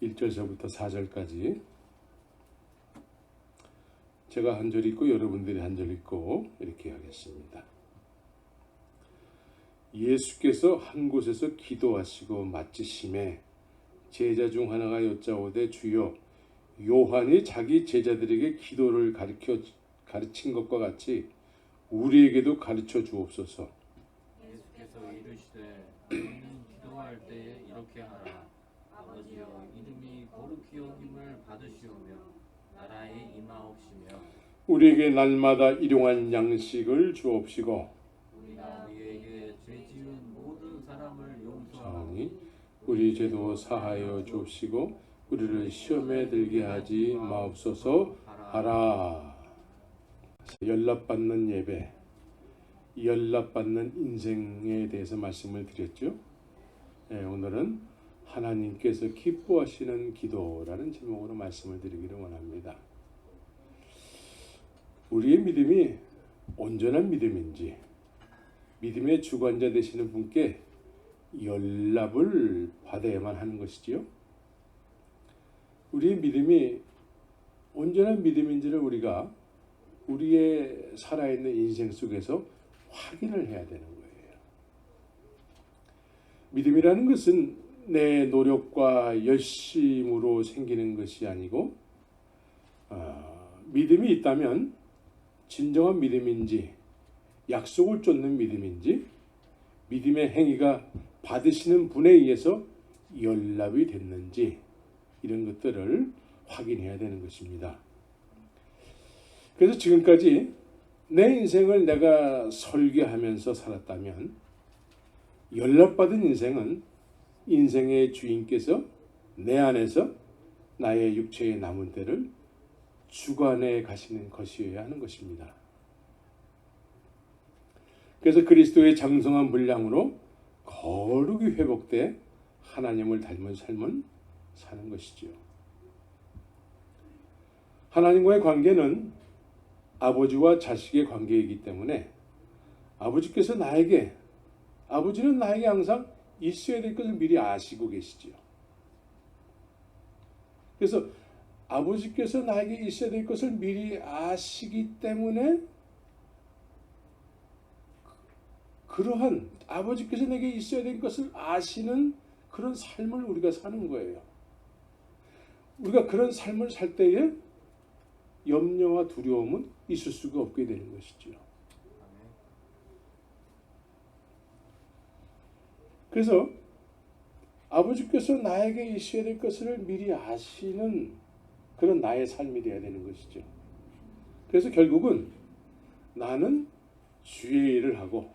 1절서부터 4절까지 제가 한 절 읽고 여러분들이 한 절 읽고 이렇게 하겠습니다. 예수께서 한 곳에서 기도하시고 마치심에 제자 중 하나가 여짜오되 주여 요한이 자기 제자들에게 기도를 가르친 것과 같이 우리에게도 가르쳐 주옵소서. 예수께서 이르시되 너희는 기도할 때에 이렇게 하라. 아버지여 이름이 거룩히 여김을 받으시오며 나라에 임하옵시며 우리에게 날마다 일용할 양식을 주옵시고 우리가 우리에게 죄 지은 모든 사람을 용서하니 사하니 우리 죄도 사하여 주옵시고 우리를 시험에 들게 하지 마옵소서 하라. 연락받는 예배, 연락받는 인생에 대해서 말씀을 드렸죠. 오늘은 하나님께서 기뻐하시는 기도라는 제목으로 말씀을 드리기를 원합니다. 우리의 믿음이 온전한 믿음인지 믿음의 주관자 되시는 분께 연락을 받아야만 하는 것이지요. 우리의 믿음이 온전한 믿음인지를 우리가 우리의 살아있는 인생 속에서 확인을 해야 되는 거예요. 믿음이라는 것은 내 노력과 열심으로 생기는 것이 아니고 믿음이 있다면 진정한 믿음인지 약속을 쫓는 믿음인지 믿음의 행위가 받으시는 분에 의해서 연락이 됐는지 이런 것들을 확인해야 되는 것입니다. 그래서 지금까지 내 인생을 내가 설계하면서 살았다면 연락받은 인생은 인생의 주인께서 내 안에서 나의 육체의 남은 때를 주관해 가시는 것이어야 하는 것입니다. 그래서 그리스도의 장성한 분량으로 거룩이 회복돼 하나님을 닮은 삶을 사는 것이지요. 하나님과의 관계는 아버지와 자식의 관계이기 때문에 아버지는 나에게 항상 있어야 될 것을 미리 아시고 계시지요. 그래서 아버지께서 나에게 있어야 될 것을 미리 아시기 때문에 그러한 아버지께서 내게 있어야 될 것을 아시는 그런 삶을 우리가 사는 거예요. 우리가 그런 삶을 살 때에 염려와 두려움은 있을 수가 없게 되는 것이죠. 그래서 아버지께서 나에게 있어야 될 것을 미리 아시는 그런 나의 삶이 되어야 되는 것이죠. 그래서 결국은 나는 주의 일을 하고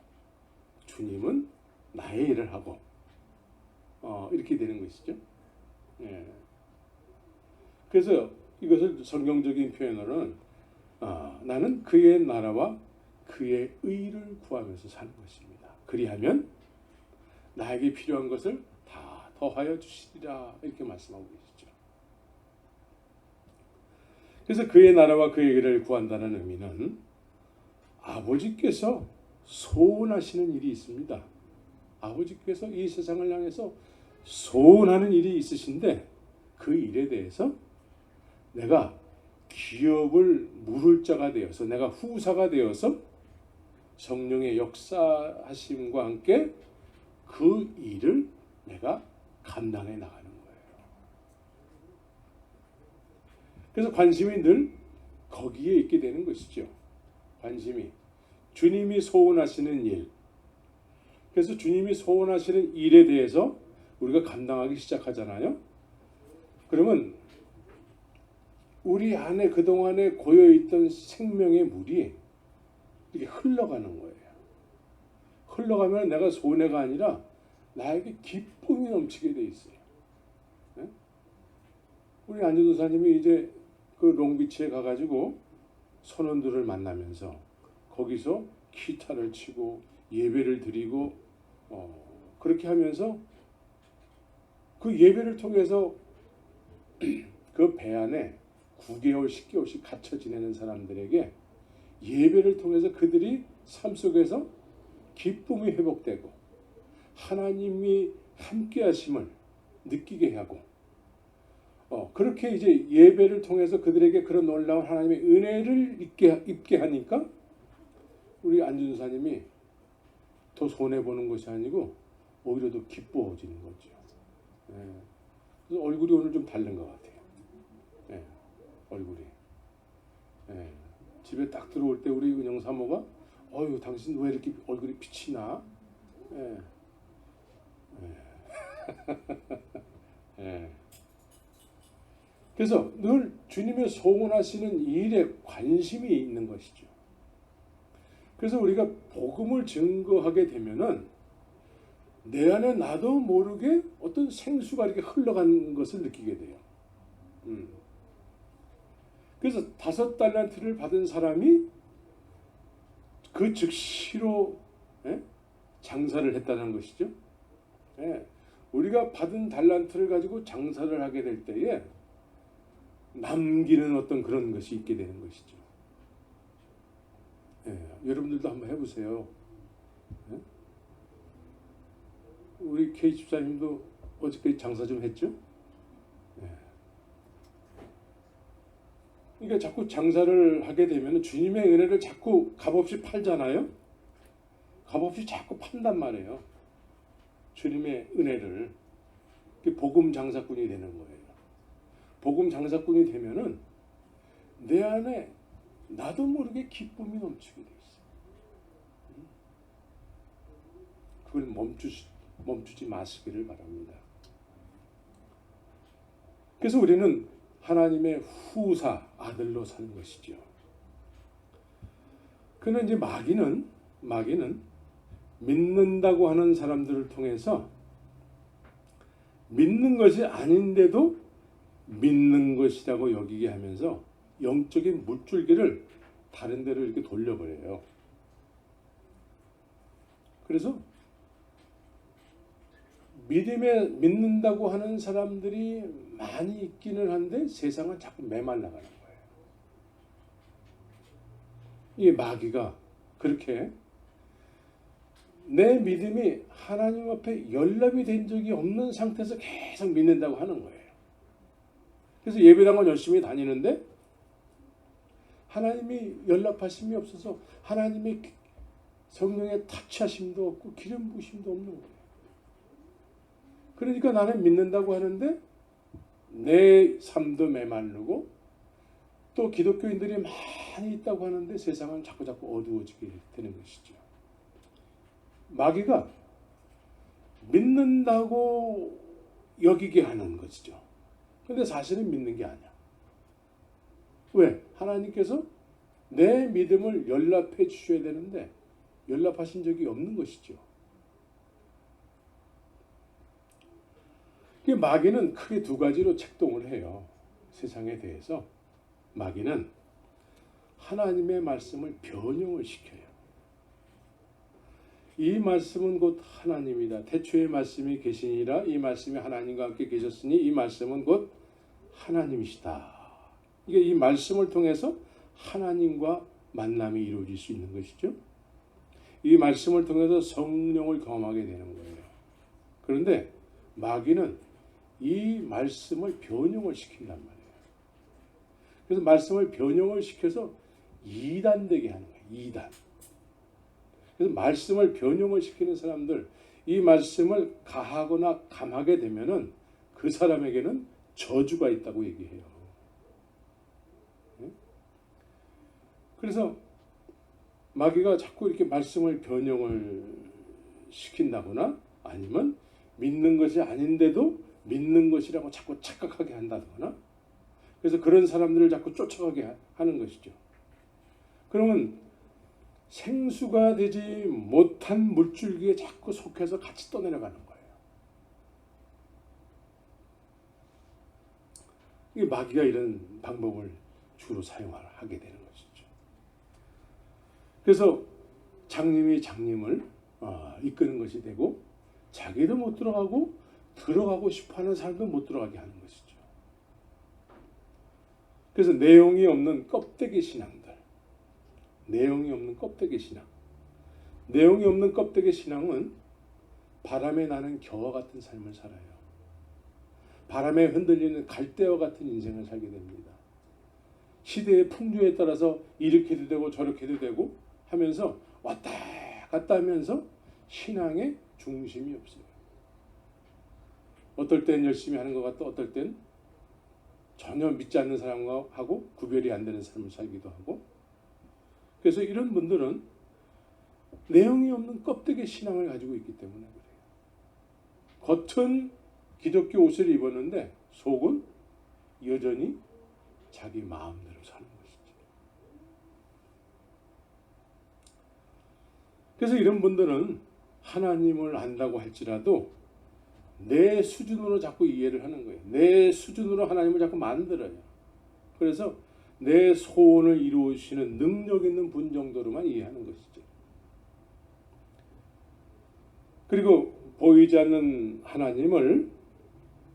주님은 나의 일을 하고 이렇게 되는 것이죠. 그래서 이것을 성경적인 표현으로는 나는 그의 나라와 그의 의를 구하면서 사는 것입니다. 그리하면 나에게 필요한 것을 다 더하여 주시리라 이렇게 말씀하고 계시죠. 그래서 그의 나라와 그의 의를 구한다는 의미는 아버지께서 소원하시는 일이 있습니다. 아버지께서 이 세상을 향해서 소원하는 일이 있으신데 그 일에 대해서 내가 기업을 물을 자가 되어서 내가 후사가 되어서 성령의 역사하심과 함께 그 일을 내가 감당해 나가는 거예요. 그래서 관심이 늘 거기에 있게 되는 것이죠. 관심이 주님이 소원하시는 일. 그래서 주님이 소원하시는 일에 대해서 우리가 감당하기 시작하잖아요. 그러면 우리 안에 그동안에 고여있던 생명의 물이 이렇게 흘러가는 거예요. 흘러가면 내가 손해가 아니라 나에게 기쁨이 넘치게 돼 있어요. 우리 안전도사님이 이제 그 롱비치에 가가지고 선원들을 만나면서 거기서 기타를 치고 예배를 드리고 그렇게 하면서 그 예배를 통해서 그 배 안에 9개월, 10개월씩 갇혀 지내는 사람들에게 예배를 통해서 그들이 삶 속에서 기쁨이 회복되고 하나님이 함께 하심을 느끼게 하고 그렇게 이제 예배를 통해서 그들에게 그런 놀라운 하나님의 은혜를 입게 하니까 우리 안준사님이 더 손해 보는 것이 아니고 오히려 더 기뻐지는 거죠. 예. 그래서 얼굴이 오늘 좀 다른 것 같아요. 예. 얼굴이. 예. 집에 딱 들어올 때 우리 은영 사모가 어휴 당신 왜 이렇게 얼굴이 빛이 나? 예. 예. 예. 그래서 늘 주님의 소원하시는 일에 관심이 있는 것이죠. 그래서 우리가 복음을 증거하게 되면은 내 안에 나도 모르게 어떤 생수가 이렇게 흘러가는 것을 느끼게 돼요. 그래서 5달란트를 받은 사람이 그 즉시로 장사를 했다는 것이죠. 우리가 받은 달란트를 가지고 장사를 하게 될 때에 남기는 어떤 그런 것이 있게 되는 것이죠. 여러분들도 한번 해보세요. 우리 K 집사님도 어저께 장사 좀 했죠? 그러니까 자꾸 장사를 하게 되면 주님의 은혜를 자꾸 값없이 팔잖아요. 값없이 자꾸 판단 말이에요. 주님의 은혜를. 복음 장사꾼이 되는 거예요. 복음 장사꾼이 되면은 내 안에 나도 모르게 기쁨이 넘치게 돼 있어요. 그걸 멈추지 마시기를 바랍니다. 그래서 우리는 하나님의 후사 아들로 사는 것이죠. 그는 이제 마귀는 믿는다고 하는 사람들을 통해서 믿는 것이 아닌데도 믿는 것이라고 여기게 하면서 영적인 물줄기를 다른 데로 이렇게 돌려버려요. 그래서 믿는다고 하는 사람들이 많이 있기는 한데 세상은 자꾸 메말라가는 거예요. 이 마귀가 그렇게 내 믿음이 하나님 앞에 연락이 된 적이 없는 상태에서 계속 믿는다고 하는 거예요. 그래서 예배당은 열심히 다니는데 하나님이 연락하심이 없어서 하나님의 성령의 타치하심도 없고 기름 부으심도 없는 거예요. 그러니까 나는 믿는다고 하는데 내 삶도 메마르고 또 기독교인들이 많이 있다고 하는데 세상은 자꾸 어두워지게 되는 것이죠. 마귀가 믿는다고 여기게 하는 것이죠. 근데 사실은 믿는 게 아니야. 왜? 하나님께서 내 믿음을 연락해 주셔야 되는데 연락하신 적이 없는 것이죠. 마귀는 크게 2가지로 책동을 해요. 세상에 대해서. 마귀는 하나님의 말씀을 변형을 시켜요. 이 말씀은 곧 하나님이다. 태초에 말씀이 계시니라. 이 말씀이 하나님과 함께 계셨으니 이 말씀은 곧 하나님이시다. 이게 이 말씀을 통해서 하나님과 만남이 이루어질 수 있는 것이죠. 이 말씀을 통해서 성령을 경험하게 되는 거예요. 그런데 마귀는 이 말씀을 변형을 시킨단 말이에요. 그래서 말씀을 변형을 시켜서 이단되게 하는 거예요. 이단. 그래서 말씀을 변형을 시키는 사람들, 이 말씀을 가하거나 감하게 되면은 그 사람에게는 저주가 있다고 얘기해요. 그래서 마귀가 자꾸 이렇게 말씀을 변형을 시킨다거나 아니면 믿는 것이 아닌데도 믿는 것이라고 자꾸 착각하게 한다거나 그래서 그런 사람들을 자꾸 쫓아가게 하는 것이죠. 그러면 생수가 되지 못한 물줄기에 자꾸 속해서 같이 떠내려가는 거예요. 이게 마귀가 이런 방법을 주로 사용하게 되는 것이죠. 그래서 장님이 장님을 이끄는 것이 되고 자기도 못 들어가고 들어가고 싶어하는 사람도 못 들어가게 하는 것이죠. 그래서 내용이 없는 껍데기 신앙들, 내용이 없는 껍데기 신앙, 내용이 없는 껍데기 신앙은 바람에 나는 겨와 같은 삶을 살아요. 바람에 흔들리는 갈대와 같은 인생을 살게 됩니다. 시대의 풍조에 따라서 이렇게도 되고 저렇게도 되고 하면서 왔다 갔다 하면서 신앙의 중심이 없어요. 어떨 땐 열심히 하는 것 같다, 어떨 땐 전혀 믿지 않는 사람하고 구별이 안 되는 삶을 살기도 하고. 그래서 이런 분들은 내용이 없는 껍데기 신앙을 가지고 있기 때문에 그래요. 겉은 기독교 옷을 입었는데 속은 여전히 자기 마음대로 사는 것이죠. 그래서 이런 분들은 하나님을 안다고 할지라도 내 수준으로 자꾸 이해를 하는 거예요. 내 수준으로 하나님을 자꾸 만들어요. 그래서 내 소원을 이루시는 능력 있는 분 정도로만 이해하는 것이죠. 그리고 보이지 않는 하나님을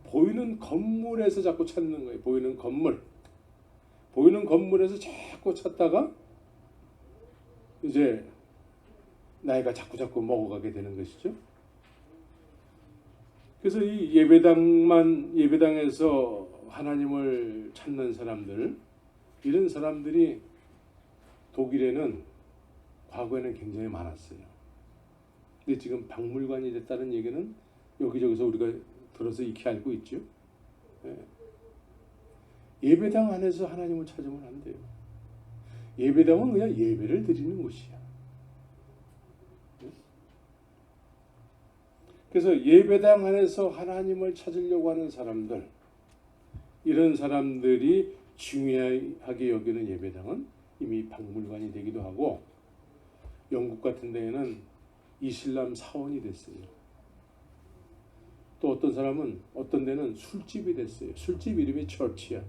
보이는 건물에서 자꾸 찾는 거예요. 보이는 건물. 보이는 건물에서 자꾸 찾다가 이제 나이가 자꾸 먹어가게 되는 것이죠. 그래서 이 예배당에서 하나님을 찾는 사람들, 이런 사람들이 독일에는 과거에는 굉장히 많았어요. 근데 지금 박물관이 됐다는 얘기는 여기저기서 우리가 들어서 익히 알고 있죠. 예배당 안에서 하나님을 찾으면 안 돼요. 예배당은 그냥 예배를 드리는 곳이야. 그래서 예배당 안에서 하나님을 찾으려고 하는 사람들, 이런 사람들이 중요하게 여기는 예배당은 이미 박물관이 되기도 하고, 영국 같은 데에는 이슬람 사원이 됐어요. 또 어떤 사람은 어떤 데는 술집이 됐어요. 술집 이름이 처치야.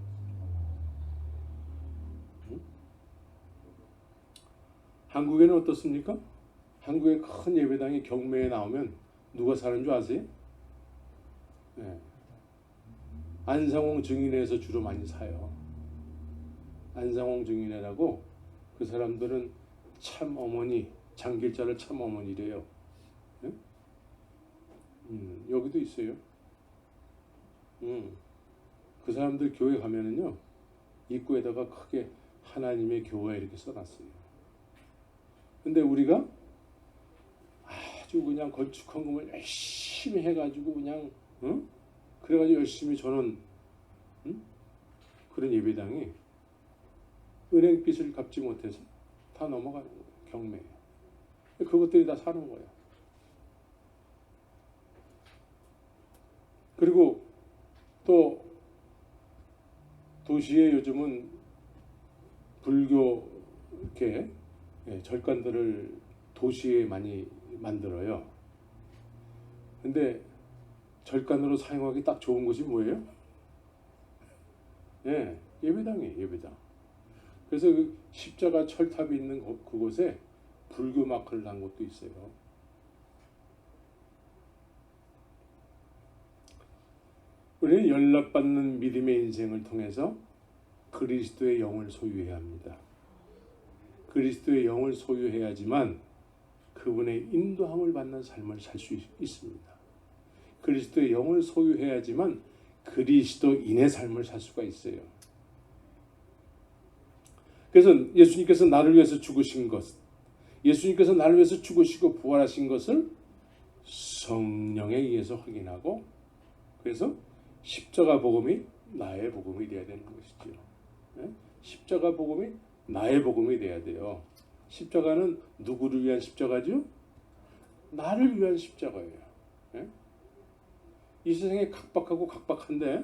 한국에는 어떻습니까? 한국의 큰 예배당이 경매에 나오면 누가 사는 줄 아세요? 네. 안상홍 증인회에서 주로 많이 사요. 안상홍 증인회라고, 그 사람들은 참 어머니, 장길자를 참 어머니래요. 네? 여기도 있어요. 그 사람들 교회 가면은요, 입구에다가 크게 하나님의 교회 이렇게 써놨어요. 근데 우리가 아주 그냥 건축 헌금을 열심히 해가지고 그냥 그래가지고 열심히 저는 그런 예배당이 은행빚을 갚지 못해서 다 넘어가는 거예요. 경매에. 그것들이 다 사는 거예요. 그리고 또 도시에 요즘은 불교 이렇게 절간들을 도시에 많이 만들어요. 근데 절간으로 사용하기 딱 좋은 곳이 뭐예요? 예배당이에요, 예배당. 그래서 그 십자가 철탑이 있는 그곳에 불교 마크를 단 곳도 있어요. 우리는 연락받는 믿음의 인생을 통해서 그리스도의 영을 소유해야 합니다. 그리스도의 영을 소유해야지만 그분의 인도함을 받는 삶을 살 수 있습니다. 그리스도의 영을 소유해야지만 그리스도인의 삶을 살 수가 있어요. 그래서 예수님께서 나를 위해서 죽으신 것, 예수님께서 나를 위해서 죽으시고 부활하신 것을 성령에 의해서 확인하고, 그래서 십자가 복음이 나의 복음이 되어야 되는 것이죠. 십자가 복음이 나의 복음이 돼야 돼요. 십자가는 누구를 위한 십자가죠? 나를 위한 십자가예요. 이 세상에 각박하고 각박한데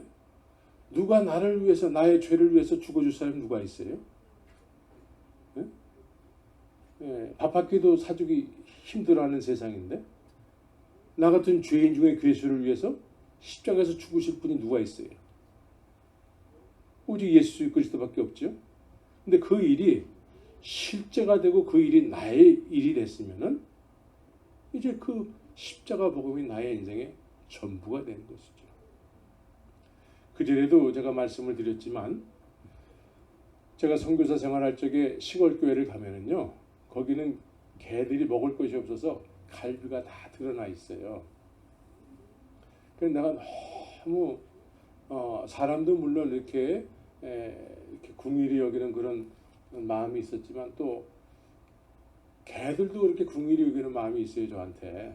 누가 나를 위해서, 나의 죄를 위해서 죽어줄 사람이 누가 있어요? 밥 한 끼도 사주기 힘들어하는 세상인데 나 같은 죄인 중에 괴수를 위해서 십자가에서 죽으실 분이 누가 있어요? 오직 예수 그리스도밖에 없죠. 근데 그 일이 실제가 되고 그 일이 나의 일이 됐으면은 이제 그 십자가 복음이 나의 인생의 전부가 되는 것이죠. 그전에도 제가 말씀을 드렸지만, 제가 선교사 생활할 적에 시골 교회를 가면은요, 거기는 개들이 먹을 것이 없어서 갈비가 다 드러나 있어요. 그래서 내가 너무 사람도 물론 이렇게 궁일이 여기는 그런 마음이 있었지만 또 개들도 그렇게 궁일이 여기는 마음이 있어요, 저한테.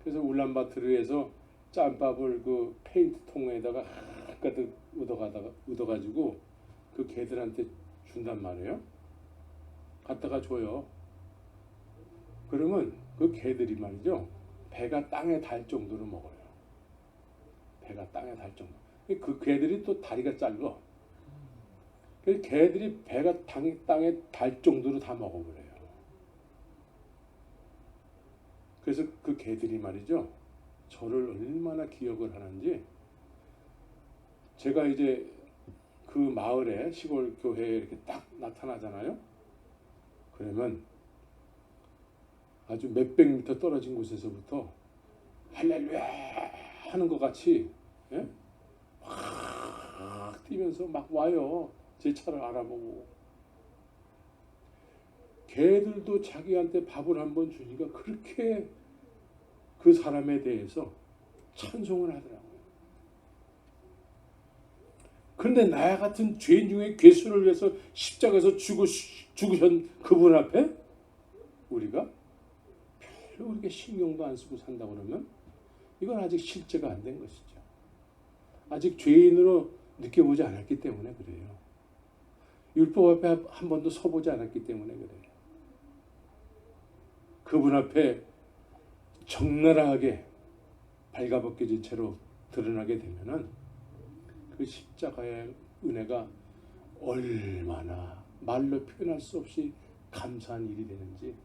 그래서 울란바토르에서 짬밥을 그 페인트 통에다가 가득 묻어가지고 그 개들한테 준단 말이에요. 갖다가 줘요. 그러면 그 개들이 말이죠, 배가 땅에 닿을 정도로 먹어요. 배가 땅에 닿을 정도. 그 개들이 또 다리가 짧아. 그래서 개들이 배가 땅에 닿을 정도로 다 먹어버려요. 그래서 그 개들이 말이죠, 저를 얼마나 기억을 하는지. 제가 이제 그 마을에 시골 교회에 이렇게 딱 나타나잖아요. 그러면 아주 몇백 미터 떨어진 곳에서부터 할렐루야 하는 것 같이, 예? 확 뛰면서 막 와요. 제 차를 알아보고. 개들도 자기한테 밥을 한번 주니까 그렇게 그 사람에 대해서 찬송을 하더라고요. 그런데 나 같은 죄인 중에 괴수를 위해서 십자가에서 죽으신 그분 앞에 우리가 별로 그렇게 신경도 안 쓰고 산다 그러면 이건 아직 실제가 안 된 것이죠. 아직 죄인으로 느껴보지 않았기 때문에 그래요. 율법 앞에 한 번도 서보지 않았기 때문에 그래요. 그분 앞에 적나라하게 발가벗겨진 채로 드러나게 되면은 그 십자가의 은혜가 얼마나 말로 표현할 수 없이 감사한 일이 되는지.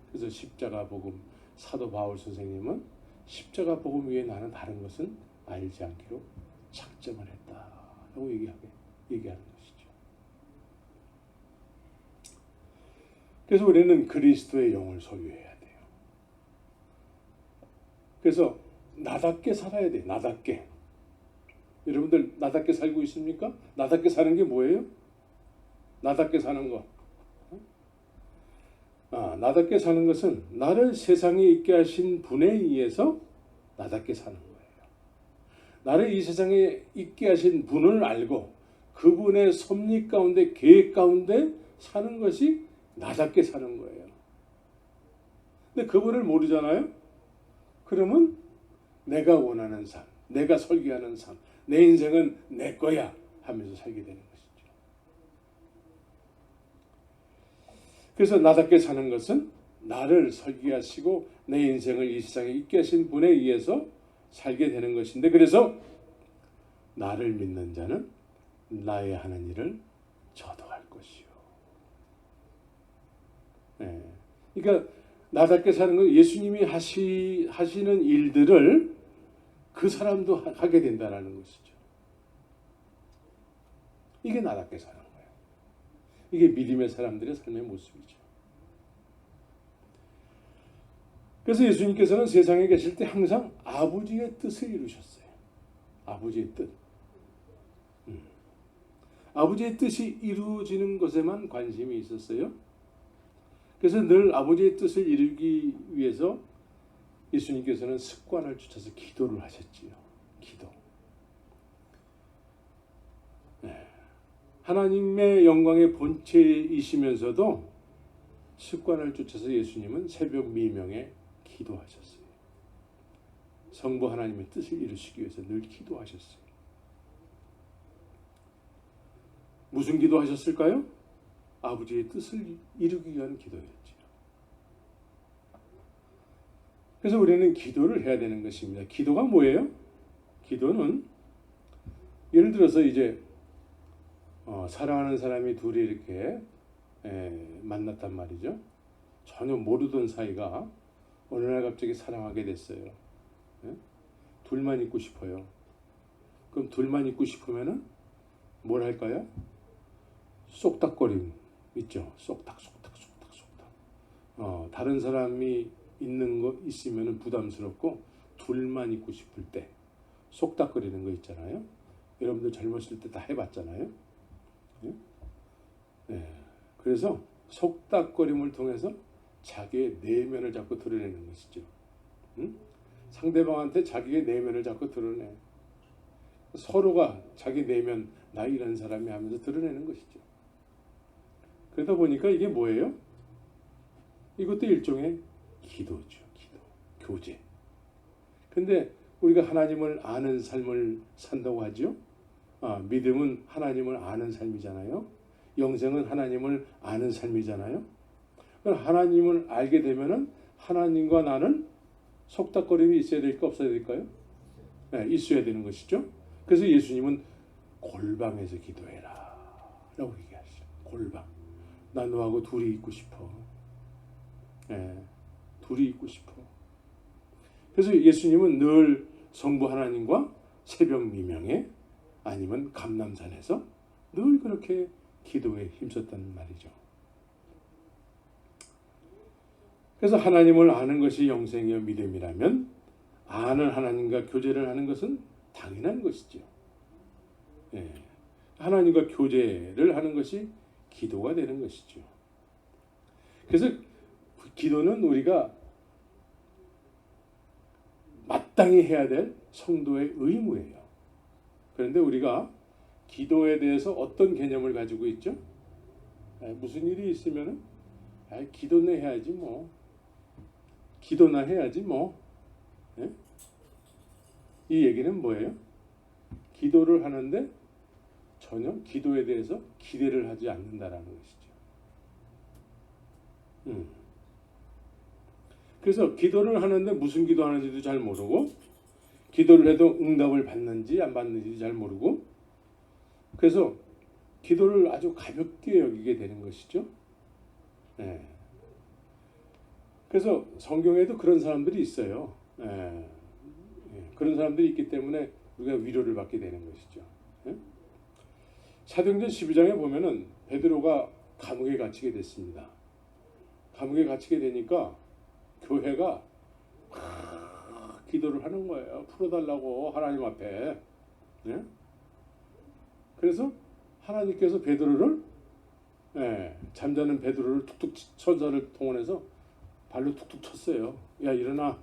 그래서 십자가 복음, 사도 바울 선생님은 십자가 복음 위에 나는 다른 것은 알지 않기로 작정을 했다라고 얘기하는 것이죠. 그래서 우리는 그리스도의 영을 소유해야 돼요. 그래서 나답게 살아야 돼요. 나답게. 여러분들 나답게 살고 있습니까? 나답게 사는 게 뭐예요? 나답게 사는 거. 나답게 사는 것은 나를 세상에 있게 하신 분에 의해서 나답게 사는 거예요. 나를 이 세상에 있게 하신 분을 알고 그분의 섭리 가운데, 계획 가운데 사는 것이 나답게 사는 거예요. 근데 그분을 모르잖아요? 그러면 내가 원하는 삶, 내가 설계하는 삶, 내 인생은 내 거야 하면서 살게 되는 것이죠. 그래서 나답게 사는 것은 나를 설계하시고 내 인생을 이 세상에 있게 하신 분에 의해서 살게 되는 것인데, 그래서 나를 믿는 자는 나의 하는 일을 저도 할 것이요. 네. 그러니까 나답게 사는 건 예수님이 하시는 일들을 그 사람도 하게 된다는 것이죠. 이게 나답게 사는 거예요. 이게 믿음의 사람들의 삶의 모습이죠. 그래서 예수님께서는 세상에 계실 때 항상 아버지의 뜻을 이루셨어요. 아버지의 뜻. 아버지의 뜻이 이루어지는 것에만 관심이 있었어요. 그래서 늘 아버지의 뜻을 이루기 위해서 예수님께서는 습관을 쫓아서 기도를 하셨지요. 기도. 네. 하나님의 영광의 본체이시면서도 습관을 쫓아서 예수님은 새벽 미명에 기도하셨어요. 성부 하나님의 뜻을 이루시기 위해서 늘 기도하셨어요. 무슨 기도하셨을까요? 아버지의 뜻을 이루기 위한 기도였죠. 그래서 우리는 기도를 해야 되는 것입니다. 기도가 뭐예요? 기도는 예를 들어서 이제 사랑하는 사람이 둘이 이렇게 만났단 말이죠. 전혀 모르던 사이가 어느 날 갑자기 사랑하게 됐어요. 둘만 있고 싶어요. 그럼 둘만 있고 싶으면은 뭘 할까요? 쏙닥거림 있죠. 쏙닥. 다른 사람이 있는 거 있으면은 부담스럽고 둘만 있고 싶을 때 쏙닥거리는 거 있잖아요. 여러분들 젊었을 때 다 해봤잖아요. 네. 그래서 속닥거림을 통해서 자기의 내면을 자꾸 드러내는 것이죠. 상대방한테 자기의 내면을 자꾸 드러내. 서로가 자기 내면 나 이런 사람이 하면서 드러내는 것이죠. 그러다 보니까 이게 뭐예요? 이것도 일종의 기도죠. 기도, 교제. 근데 우리가 하나님을 아는 삶을 산다고 하죠. 믿음은 하나님을 아는 삶이잖아요. 영생은 하나님을 아는 삶이잖아요. 그럼 하나님을 알게 되면은 하나님과 나는 속닥거림이 있어야 될까 없어야 될까요? 네, 있어야 되는 것이죠. 그래서 예수님은 골방에서 기도해라 라고 얘기하시죠. 골방. 나 너하고 둘이 있고 싶어. 네, 둘이 있고 싶어. 그래서 예수님은 늘 성부 하나님과 새벽 미명에 아니면 감람산에서 늘 그렇게 기도에 힘썼다는 말이죠. 그래서 하나님을 아는 것이 영생이요 믿음이라면 아는 하나님과 교제를 하는 것은 당연한 것이죠. 예. 하나님과 교제를 하는 것이 기도가 되는 것이죠. 그래서 기도는 우리가 마땅히 해야 될 성도의 의무예요. 그런데 우리가 기도에 대해서 어떤 개념을 가지고 있죠? 무슨 일이 있으면 기도나 해야지 뭐. 기도나 해야지 뭐. 예? 이 얘기는 뭐예요? 기도를 하는데 전혀 기도에 대해서 기대를 하지 않는다라는 것이죠. 그래서 기도를 하는데 무슨 기도하는지도 잘 모르고 기도를 해도 응답을 받는지 안 받는지도 잘 모르고 그래서 기도를 아주 가볍게 여기게 되는 것이죠. 예. 그래서 성경에도 그런 사람들이 있어요. 예. 그런 사람들이 있기 때문에 우리가 위로를 받게 되는 것이죠. 예? 사도행전 12장에 보면은 베드로가 감옥에 갇히게 됐습니다. 감옥에 갇히게 되니까 교회가 기도를 하는 거예요. 풀어달라고 하나님 앞에. 예? 그래서 하나님께서 베드로를 잠자는 베드로를 툭툭 천사를 동원해서 발로 툭툭 쳤어요. 야 일어나.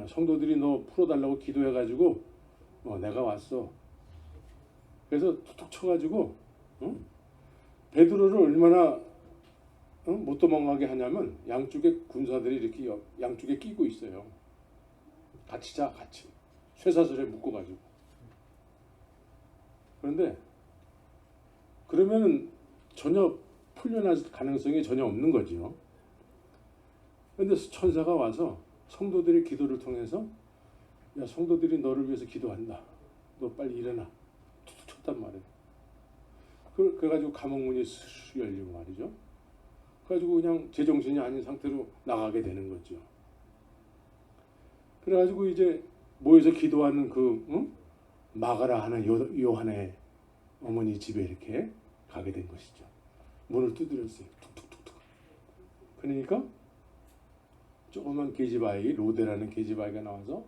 성도들이 너 풀어달라고 기도해가지고 내가 왔어. 그래서 툭툭 쳐가지고 베드로를 얼마나 못 도망가게 하냐면 양쪽에 군사들이 이렇게 양쪽에 끼고 있어요. 같이 자 같이 쇠사슬에 묶어가지고. 그런데 그러면 전혀 풀려날 가능성이 전혀 없는 거죠. 그런데 천사가 와서 성도들의 기도를 통해서 야 성도들이 너를 위해서 기도한다. 너 빨리 일어나. 툭툭 쳤단 말이에요. 그래가지고 감옥문이 스르르 열리고 말이죠. 그래가지고 그냥 제정신이 아닌 상태로 나가게 되는 거죠. 그래가지고 이제 모여서 기도하는 마가라 하는 요한의 어머니 집에 이렇게 가게 된 것이죠. 문을 두드렸어요. 툭툭툭툭. 그러니까 조그만 계집아이 로데라는 계집아이가 나와서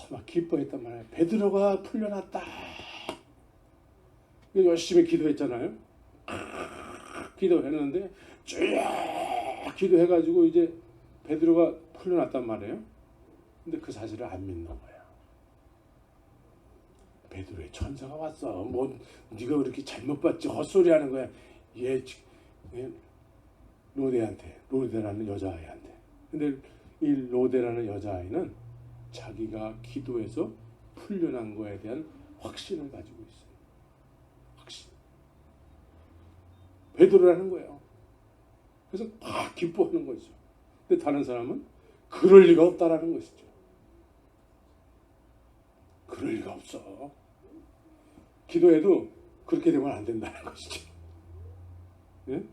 막 기뻐했단 말이에요. 베드로가 풀려났다. 열심히 기도했잖아요. 기도했는데 쭉 기도해가지고 이제 베드로가 풀려났단 말이에요. 근데 그 사실을 안 믿는 거야. 베드로의 천사가 왔어. 뭐 네가 그렇게 잘못 봤지 헛소리하는 거야. 얘 로데라는 여자아이한테. 근데 이 로데라는 여자아이는 자기가 기도해서 풀려난 거에 대한 확신을 가지고 있어요. 확신. 베드로라는 거예요. 그래서 막 기뻐하는 거죠. 근데 다른 사람은 그럴 리가 없다라는 것이죠. 그럴 리가 없어. 기도해도 그렇게 되면 안 된다는 것이죠. 예?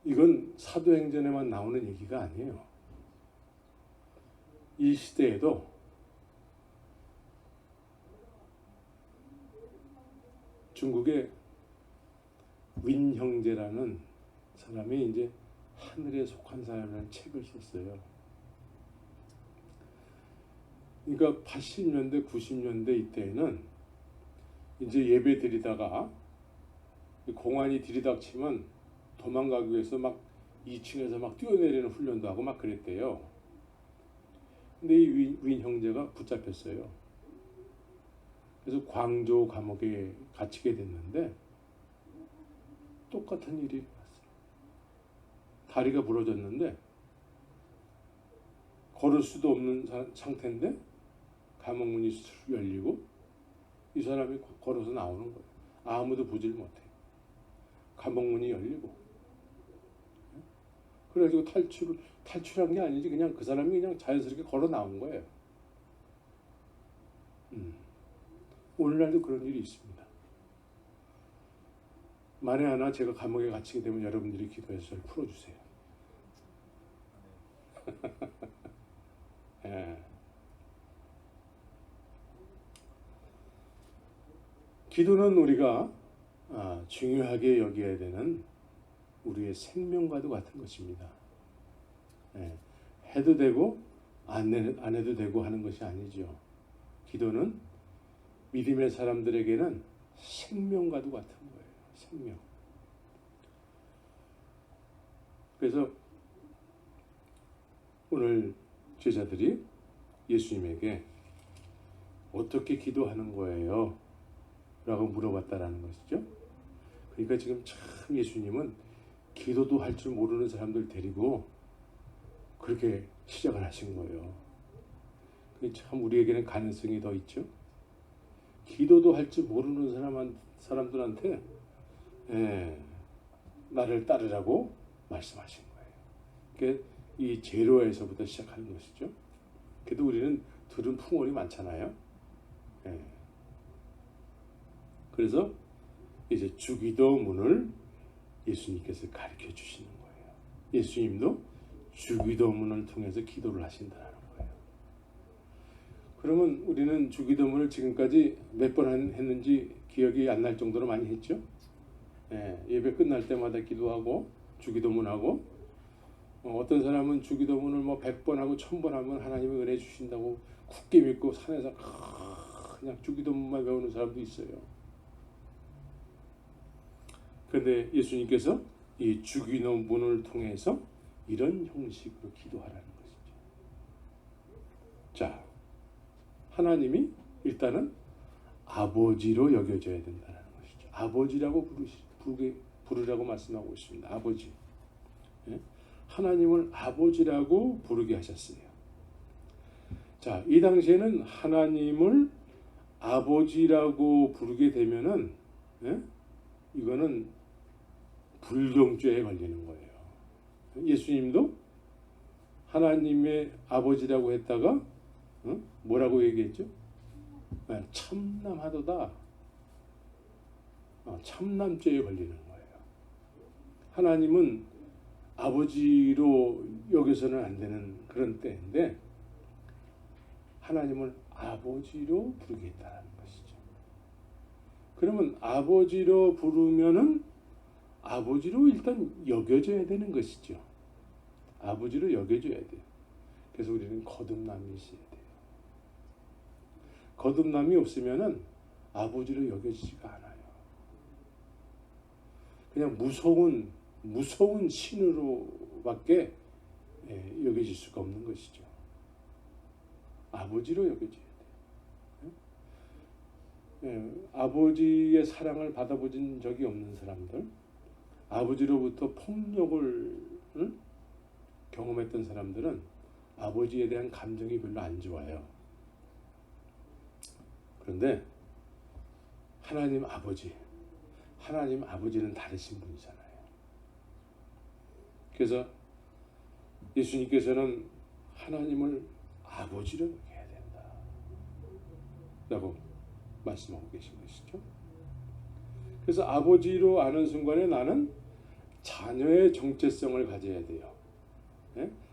이건 사도행전에만 나오는 얘기가 아니에요. 이 시대에도 중국의 윈 형제라는 사람이 이제 하늘에 속한 사람이라는 책을 썼어요. 그러니까 80년대, 90년대 이때에는 이제 예배 드리다가 공안이 들이닥치면 도망가기 위해서 막 2층에서 막 뛰어내리는 훈련도 하고 막 그랬대요. 근데 이 윈 형제가 붙잡혔어요. 그래서 광조 감옥에 갇히게 됐는데 똑같은 일이 일어났어요. 다리가 부러졌는데 걸을 수도 없는 상태인데 감옥 문이 열리고 이 사람이 걸어서 나오는 거예요. 아무도 보질 못해. 감옥 문이 열리고. 그래가지고 탈출한 게 아니지, 그냥 그 사람이 그냥 자연스럽게 걸어 나온 거예요. 오늘날도 그런 일이 있습니다. 만에 하나 제가 감옥에 갇히게 되면 여러분들이 기도해서 저를 풀어주세요. 예. 기도는 우리가 중요하게 여겨야 되는 우리의 생명과도 같은 것입니다. 예. 해도 되고 안 해도 되고 하는 것이 아니죠. 기도는 믿음의 사람들에게는 생명과도 같은 거예요. 생명. 그래서 오늘 제자들이 예수님에게 어떻게 기도하는 거예요? 라고 물어봤다라는 것이죠. 그러니까 지금 참 예수님은 기도도 할 줄 모르는 사람들 데리고 그렇게 시작을 하신 거예요. 참 우리에게는 가능성이 더 있죠. 기도도 할 줄 모르는 사람들한테 나를 따르라고 말씀하신 거예요. 그러니까 이 제로에서부터 시작하는 것이죠. 그래도 우리는 들은 풍월이 많잖아요. 그래서 이제 주기도문을 예수님께서 가르쳐 주시는 거예요. 예수님도 주기도문을 통해서 기도를 하신다는 거예요. 그러면 우리는 주기도문을 지금까지 몇 번 했는지 기억이 안 날 정도로 많이 했죠. 예배 끝날 때마다 기도하고 주기도문하고, 어떤 사람은 주기도문을 뭐 100번 하고 1000번 하면 하나님이 은혜 주신다고 굳게 믿고 산에서 그냥 주기도문만 외우는 사람도 있어요. 그런데 예수님께서 이 주기도문을 통해서 이런 형식으로 기도하라는 것이죠. 자, 하나님이 일단은 아버지로 여겨져야 된다는 것이죠. 아버지라고 부르라고 말씀하고 있습니다. 아버지. 하나님을 아버지라고 부르게 하셨어요. 자, 이 당시에는 하나님을 아버지라고 부르게 되면은 이거는 불경죄에 걸리는 거예요. 예수님도 하나님의 아버지라고 했다가 뭐라고 얘기했죠? 참남하도다. 참남죄에 걸리는 거예요. 하나님은 아버지로 여겨서는 안 되는 그런 때인데 하나님을 아버지로 부르겠다는 것이죠. 그러면 아버지로 부르면은 아버지로 일단 여겨져야 되는 것이죠. 아버지로 여겨져야 돼요. 그래서 우리는 거듭남이 있어야 돼요. 거듭남이 없으면은 아버지로 여겨지지가 않아요. 그냥 무서운 신으로밖에 여겨질 수가 없는 것이죠. 아버지로 여겨져야 돼요. 아버지의 사랑을 받아보진 적이 없는 사람들, 아버지로부터 폭력을 경험했던 사람들은 아버지에 대한 감정이 별로 안 좋아요. 그런데 하나님 아버지는 다르신 분이잖아요. 그래서 예수님께서는 하나님을 아버지로 여겨야 된다 라고 말씀하고 계신 것이죠. 그래서 아버지로 아는 순간에 나는 자녀의 정체성을 가져야 돼요.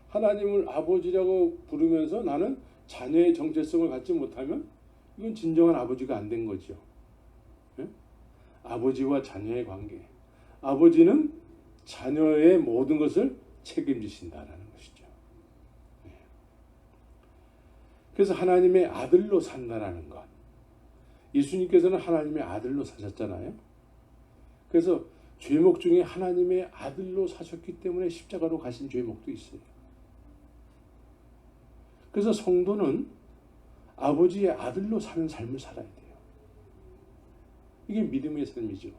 하나님을 아버지라고 부르면서 나는 자녀의 정체성을 갖지 못하면 이건 진정한 아버지가 안 된 거죠. 아버지와 자녀의 관계. 아버지는 자녀의 모든 것을 책임지신다라는 것이죠. 그래서 하나님의 아들로 산다라는 것. 예수님께서는 하나님의 아들로 사셨잖아요. 그래서 죄목 중에 하나님의 아들로 사셨기 때문에 십자가로 가신 죄목도 있어요. 그래서 성도는 아버지의 아들로 사는 삶을 살아야 돼요. 이게 믿음의 삶이죠.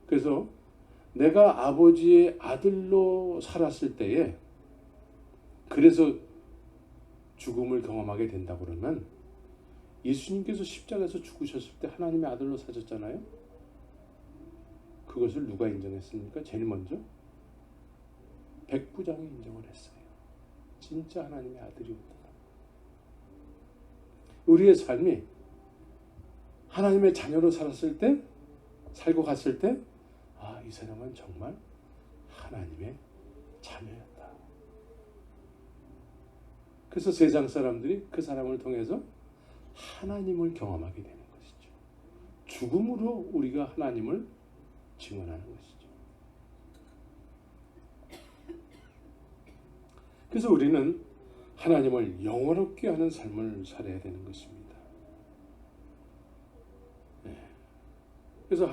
그래서 내가 아버지의 아들로 살았을 때에 그래서 죽음을 경험하게 된다 그러면 예수님께서 십자가에서 죽으셨을 때 하나님의 아들로 사셨잖아요. 그것을 누가 인정했습니까? 제일 먼저 백부장이 인정을 했어요. 진짜 하나님의 아들이었다. 우리의 삶이 하나님의 자녀로 살았을 때, 살고 갔을 때, 아, 이 사람은 정말 하나님의 자녀였다. 그래서 세상 사람들이 그 사람을 통해서 하나님을 경험하게 되는 것이죠. 죽음으로 우리가 하나님을 증언하는 것이죠. 그래서 우리는 하나님을 영원롭게 하는 삶을 살아야 되는 것입니다. 그래서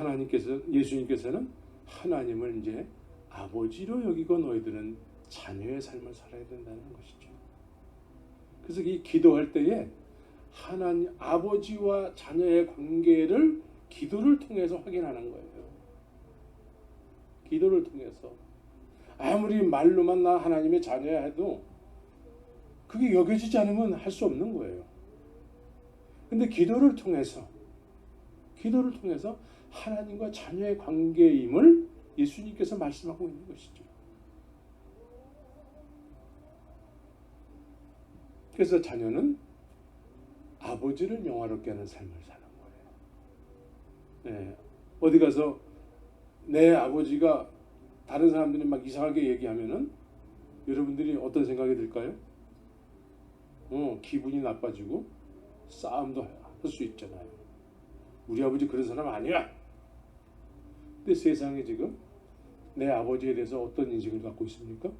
예수님께서는 하나님을 이제 아버지로 여기고 너희들은 자녀의 삶을 살아야 된다는 것이죠. 그래서 이 기도할 때에 하나님 아버지와 자녀의 관계를 기도를 통해서 확인하는 거예요. 기도를 통해서 아무리 말로만 나 하나님의 자녀야 해도 그게 여겨지지 않으면 할 수 없는 거예요. 근데 기도를 통해서 하나님과 자녀의 관계임을 예수님께서 말씀하고 있는 것이죠. 그래서 자녀는 아버지를 영화롭게 하는 삶을 사는 거예요. 네. 어디 가서 내 아버지가 다른 사람들이 막 이상하게 얘기하면은 여러분들이 어떤 생각이 들까요? 기분이 나빠지고 싸움도 할 수 있잖아요. 우리 아버지 그런 사람 아니야. 근데 세상에 지금 내 아버지에 대해서 어떤 인식을 갖고 있습니까?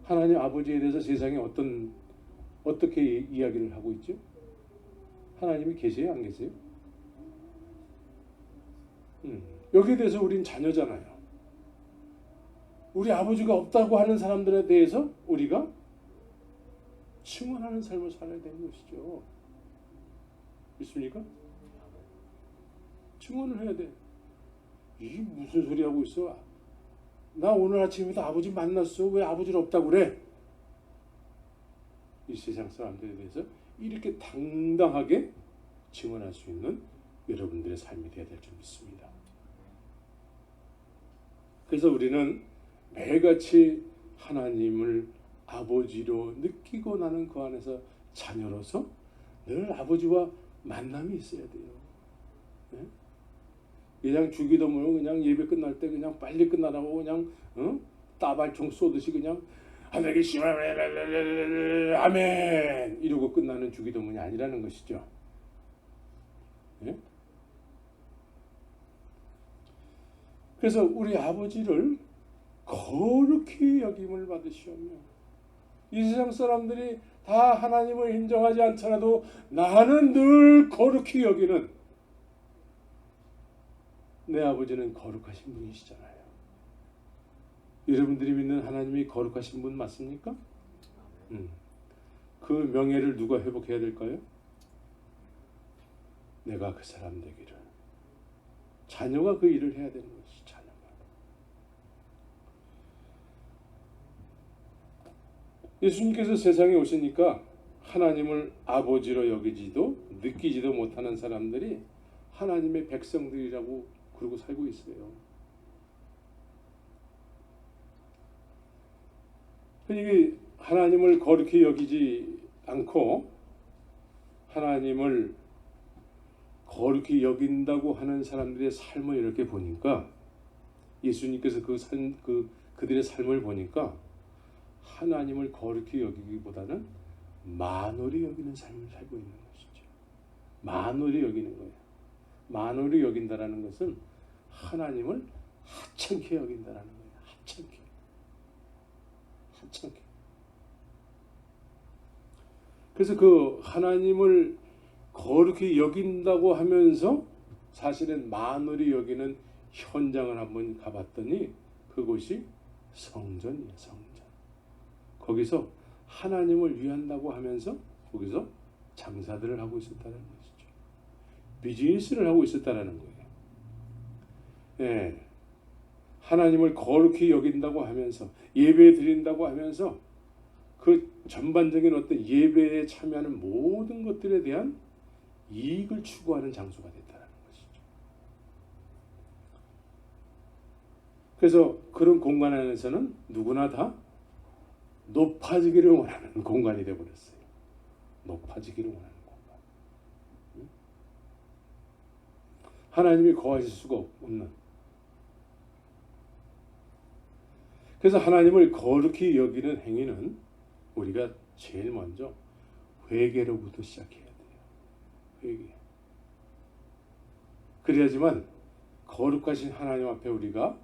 하나님 아버지에 대해서 세상에 어떻게 이야기를 하고 있죠? 하나님이 계세요? 안 계세요? 여기에 대해서 우린 자녀잖아요. 우리 아버지가 없다고 하는 사람들에 대해서 우리가 증언하는 삶을 살아야 되는 것이죠. 믿습니까? 증언을 해야 돼. 이게 무슨 소리 하고 있어? 나 오늘 아침에도 아버지 만났어. 왜 아버지는 없다고 그래? 이 세상 사람들에 대해서 이렇게 당당하게 증언할 수 있는 여러분들의 삶이 되어야 될 줄 믿습니다. 그래서 우리는 매일같이 하나님을 아버지로 느끼고 나는 그 안에서 자녀로서 늘 아버지와 만남이 있어야 돼요. 네? 그냥 주기도문을 그냥 예배 끝날 때 그냥 빨리 끝나라고 그냥 따발총 쏘듯이 그냥 하늘에게 심하면 아멘 이러고 끝나는 주기도문이 아니라는 것이죠. 네? 그래서 우리 아버지를 거룩히 여김을 받으시오며 이 세상 사람들이 다 하나님을 인정하지 않더라도 나는 늘 거룩히 여기는 내 아버지는 거룩하신 분이시잖아요. 여러분들이 믿는 하나님이 거룩하신 분 맞습니까? 그 명예를 누가 회복해야 될까요? 내가 그 사람 되기를. 자녀가 그 일을 해야 되는 것이 자녀가. 예수님께서 세상에 오시니까 하나님을 아버지로 여기지도 느끼지도 못하는 사람들이 하나님의 백성들이라고 그러고 살고 있어요. 이게 하나님을 거룩히 여기지 않고 하나님을 거룩히 여긴다고 하는 사람들의 삶을 이렇게 보니까 예수님께서 그들의 삶을 보니까 하나님을 거룩히 여기기보다는 만홀히 여기는 삶을 살고 있는 것이죠. 만홀히 여기는 거예요. 만홀히 여긴다라는 것은 하나님을 하찮게 여긴다라는 거예요. 하찮게. 그래서 그 하나님을 거룩히 여긴다고 하면서 사실은 만홀히 여기는 현장을 한번 가봤더니 그곳이 성전이에요, 성전. 거기서 하나님을 위한다고 하면서 거기서 장사들을 하고 있었다는 것이죠. 비즈니스를 하고 있었다는 거예요. 예. 하나님을 거룩히 여긴다고 하면서 예배 드린다고 하면서 그 전반적인 어떤 예배에 참여하는 모든 것들에 대한 이익을 추구하는 장소가 됐다는 것이죠. 그래서 그런 공간 안에서는 누구나 다 높아지기를 원하는 공간이 되어버렸어요. 높아지기를 원하는 공간. 하나님이 거하실 수가 없는. 그래서 하나님을 거룩히 여기는 행위는 우리가 제일 먼저 회개로부터 시작해야 돼요. 회개. 그래야지만 거룩하신 하나님 앞에 우리가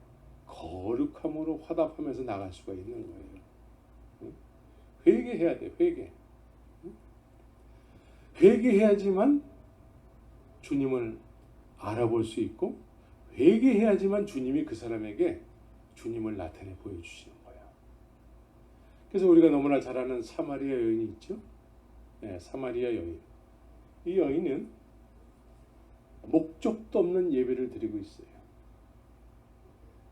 거룩함으로 화답하면서 나갈 수가 있는 거예요. 회개해야 돼, 회개. 회개해야지만 주님을 알아볼 수 있고, 회개해야지만 주님이 그 사람에게 주님을 나타내 보여주시는 거예요. 그래서 우리가 너무나 잘 아는 사마리아 여인이 있죠. 네, 사마리아 여인. 이 여인은 목적도 없는 예배를 드리고 있어요.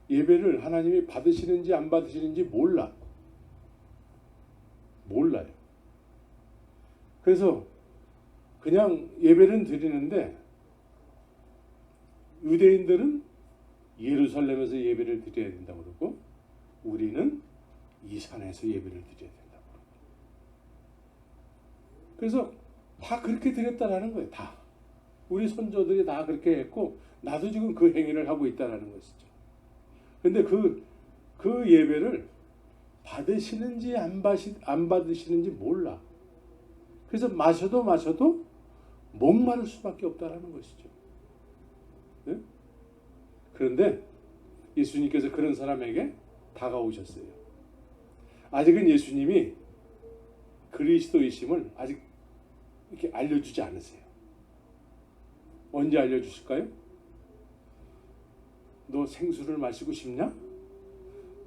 예배를 하나님이 받으시는지 안 받으시는지 몰라요. 그래서 그냥 예배는 드리는데 유대인들은 예루살렘에서 예배를 드려야 된다고 그러고 우리는 이 산에서 예배를 드려야 된다고 그러고 그래서 다 그렇게 드렸다라는 거예요. 다. 우리 선조들이 다 그렇게 했고 나도 지금 그 행위를 하고 있다라는 것이죠. 근데 그 예배를 받으시는지 안 받으시는지 몰라. 그래서 마셔도 목마를 수밖에 없다라는 것이죠. 네? 그런데 예수님께서 그런 사람에게 다가오셨어요. 아직은 예수님이 그리스도이심을 아직 이렇게 알려주지 않으세요. 언제 알려주실까요? 너 생수를 마시고 싶냐?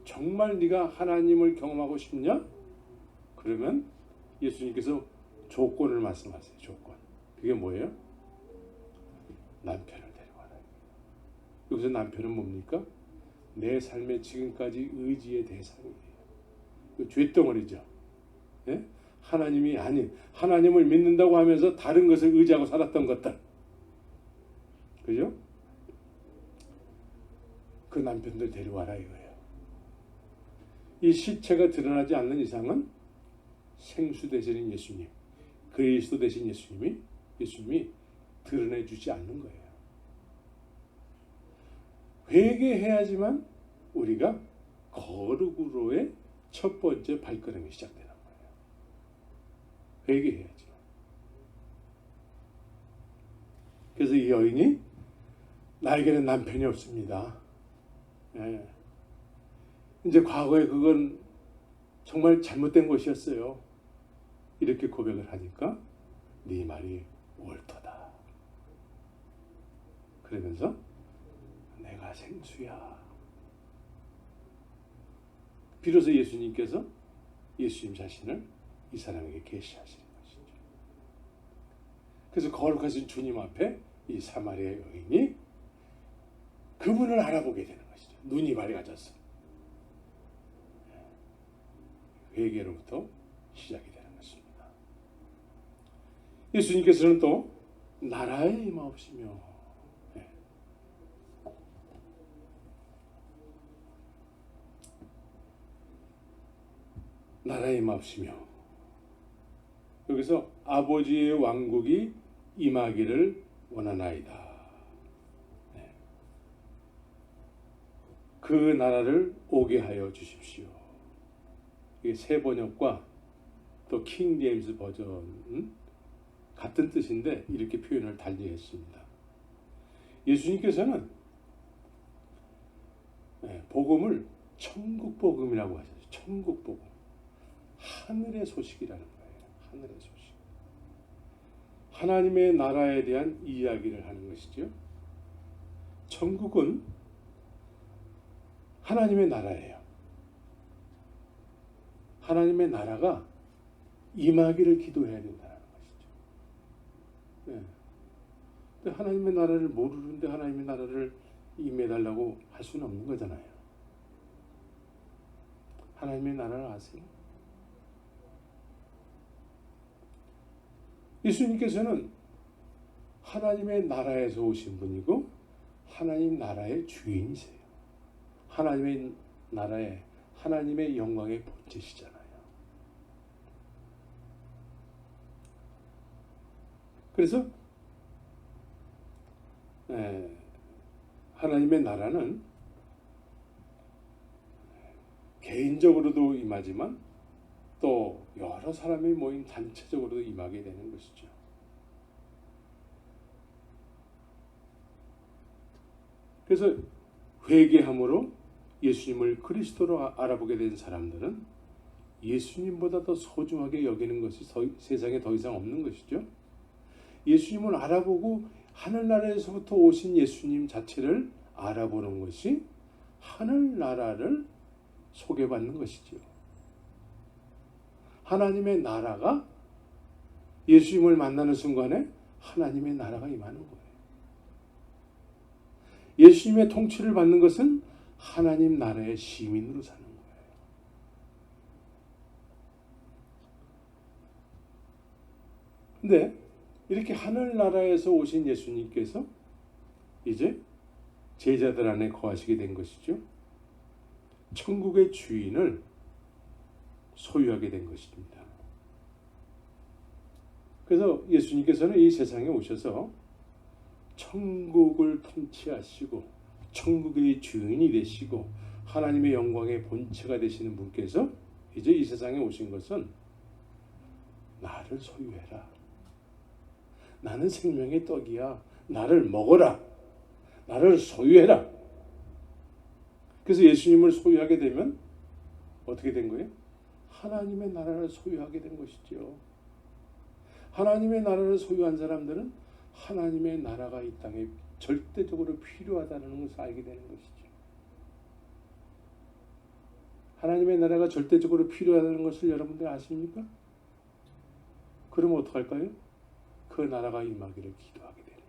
정말 네가 하나님을 경험하고 싶냐? 그러면 예수님께서 조건을 말씀하세요. 조건. 그게 뭐예요? 남편을 데려와라. 여기서 남편은 뭡니까? 내 삶의 지금까지 의지의 대상이에요. 죄덩어리죠. 예? 하나님이 아닌 하나님을 믿는다고 하면서 다른 것을 의지하고 살았던 것들. 그죠? 그 남편들 데려와라 이거예요. 이 실체가 드러나지 않는 이상은 생수 되시는 예수님, 그리스도 되신 예수님이 드러내주지 않는 거예요. 회개해야지만 우리가 거룩으로의 첫 번째 발걸음이 시작되는 거예요. 회개해야죠. 그래서 이 여인이 나에게는 남편이 없습니다. 예. 이제 과거에 그건 정말 잘못된 것이었어요. 이렇게 고백을 하니까 네 말이 옳도다. 그러면서 내가 생수야. 비로소 예수님께서 예수님 자신을 이 사람에게 계시하시는 것이죠. 그래서 거룩하신 주님 앞에 이 사마리아 여인이 그분을 알아보게 되는 것이죠. 눈이 밝아졌어. 회개로부터 시작이 되는 것입니다. 예수님께서는 또 나라에 임하옵시며 나라에 임하옵시며 여기서 아버지의 왕국이 임하기를 원하나이다. 그 나라를 오게 하여 주십시오. 이게 새 번역과 또 킹 제임스 버전 같은 뜻인데 이렇게 표현을 달리했습니다. 예수님께서는 복음을 천국 복음이라고 하셨어요. 천국 복음. 하늘의 소식이라는 거예요. 하늘의 소식. 하나님의 나라에 대한 이야기를 하는 것이죠. 천국은 하나님의 나라예요. 하나님의 나라가 임하기를 기도해야 된다는 것이죠. 네. 근데 하나님의 나라를 모르는데 하나님의 나라를 임해달라고 할 수는 없는 거잖아요. 하나님의 나라를 아세요? 예수님께서는 하나님의 나라에서 오신 분이고 하나님 나라의 주인이세요. 하나님의 나라에 하나님의 영광의 본체시잖아요. 그래서 하나님의 나라는 개인적으로도 임하지만 또 여러 사람이 모인 단체적으로도 임하게 되는 것이죠. 그래서 회개함으로 예수님을 그리스도로 알아보게 된 사람들은 예수님보다 더 소중하게 여기는 것이 세상에 더 이상 없는 것이죠. 예수님을 알아보고 하늘나라에서부터 오신 예수님 자체를 알아보는 것이 하늘나라를 소개받는 것이죠. 하나님의 나라가 예수님을 만나는 순간에 하나님의 나라가 임하는 거예요. 예수님의 통치를 받는 것은 하나님 나라의 시민으로 사는 거예요. 근데 이렇게 하늘나라에서 오신 예수님께서 이제 제자들 안에 거하시게 된 것이죠. 천국의 주인을 소유하게 된 것입니다. 그래서 예수님께서는 이 세상에 오셔서 천국을 통치하시고 천국의 주인이 되시고 하나님의 영광의 본체가 되시는 분께서 이제 이 세상에 오신 것은 나를 소유해라. 나는 생명의 떡이야. 나를 먹어라. 나를 소유해라. 그래서 예수님을 소유하게 되면 어떻게 된 거예요? 하나님의 나라를 소유하게 된 것이죠. 하나님의 나라를 소유한 사람들은 하나님의 나라가 이 땅에 절대적으로 필요하다는 것을 알게 되는 것이죠. 하나님의 나라가 절대적으로 필요하다는 것을 여러분들 아십니까? 그러면 어떡할까요? 그 나라가 임하기를 기도하게 되는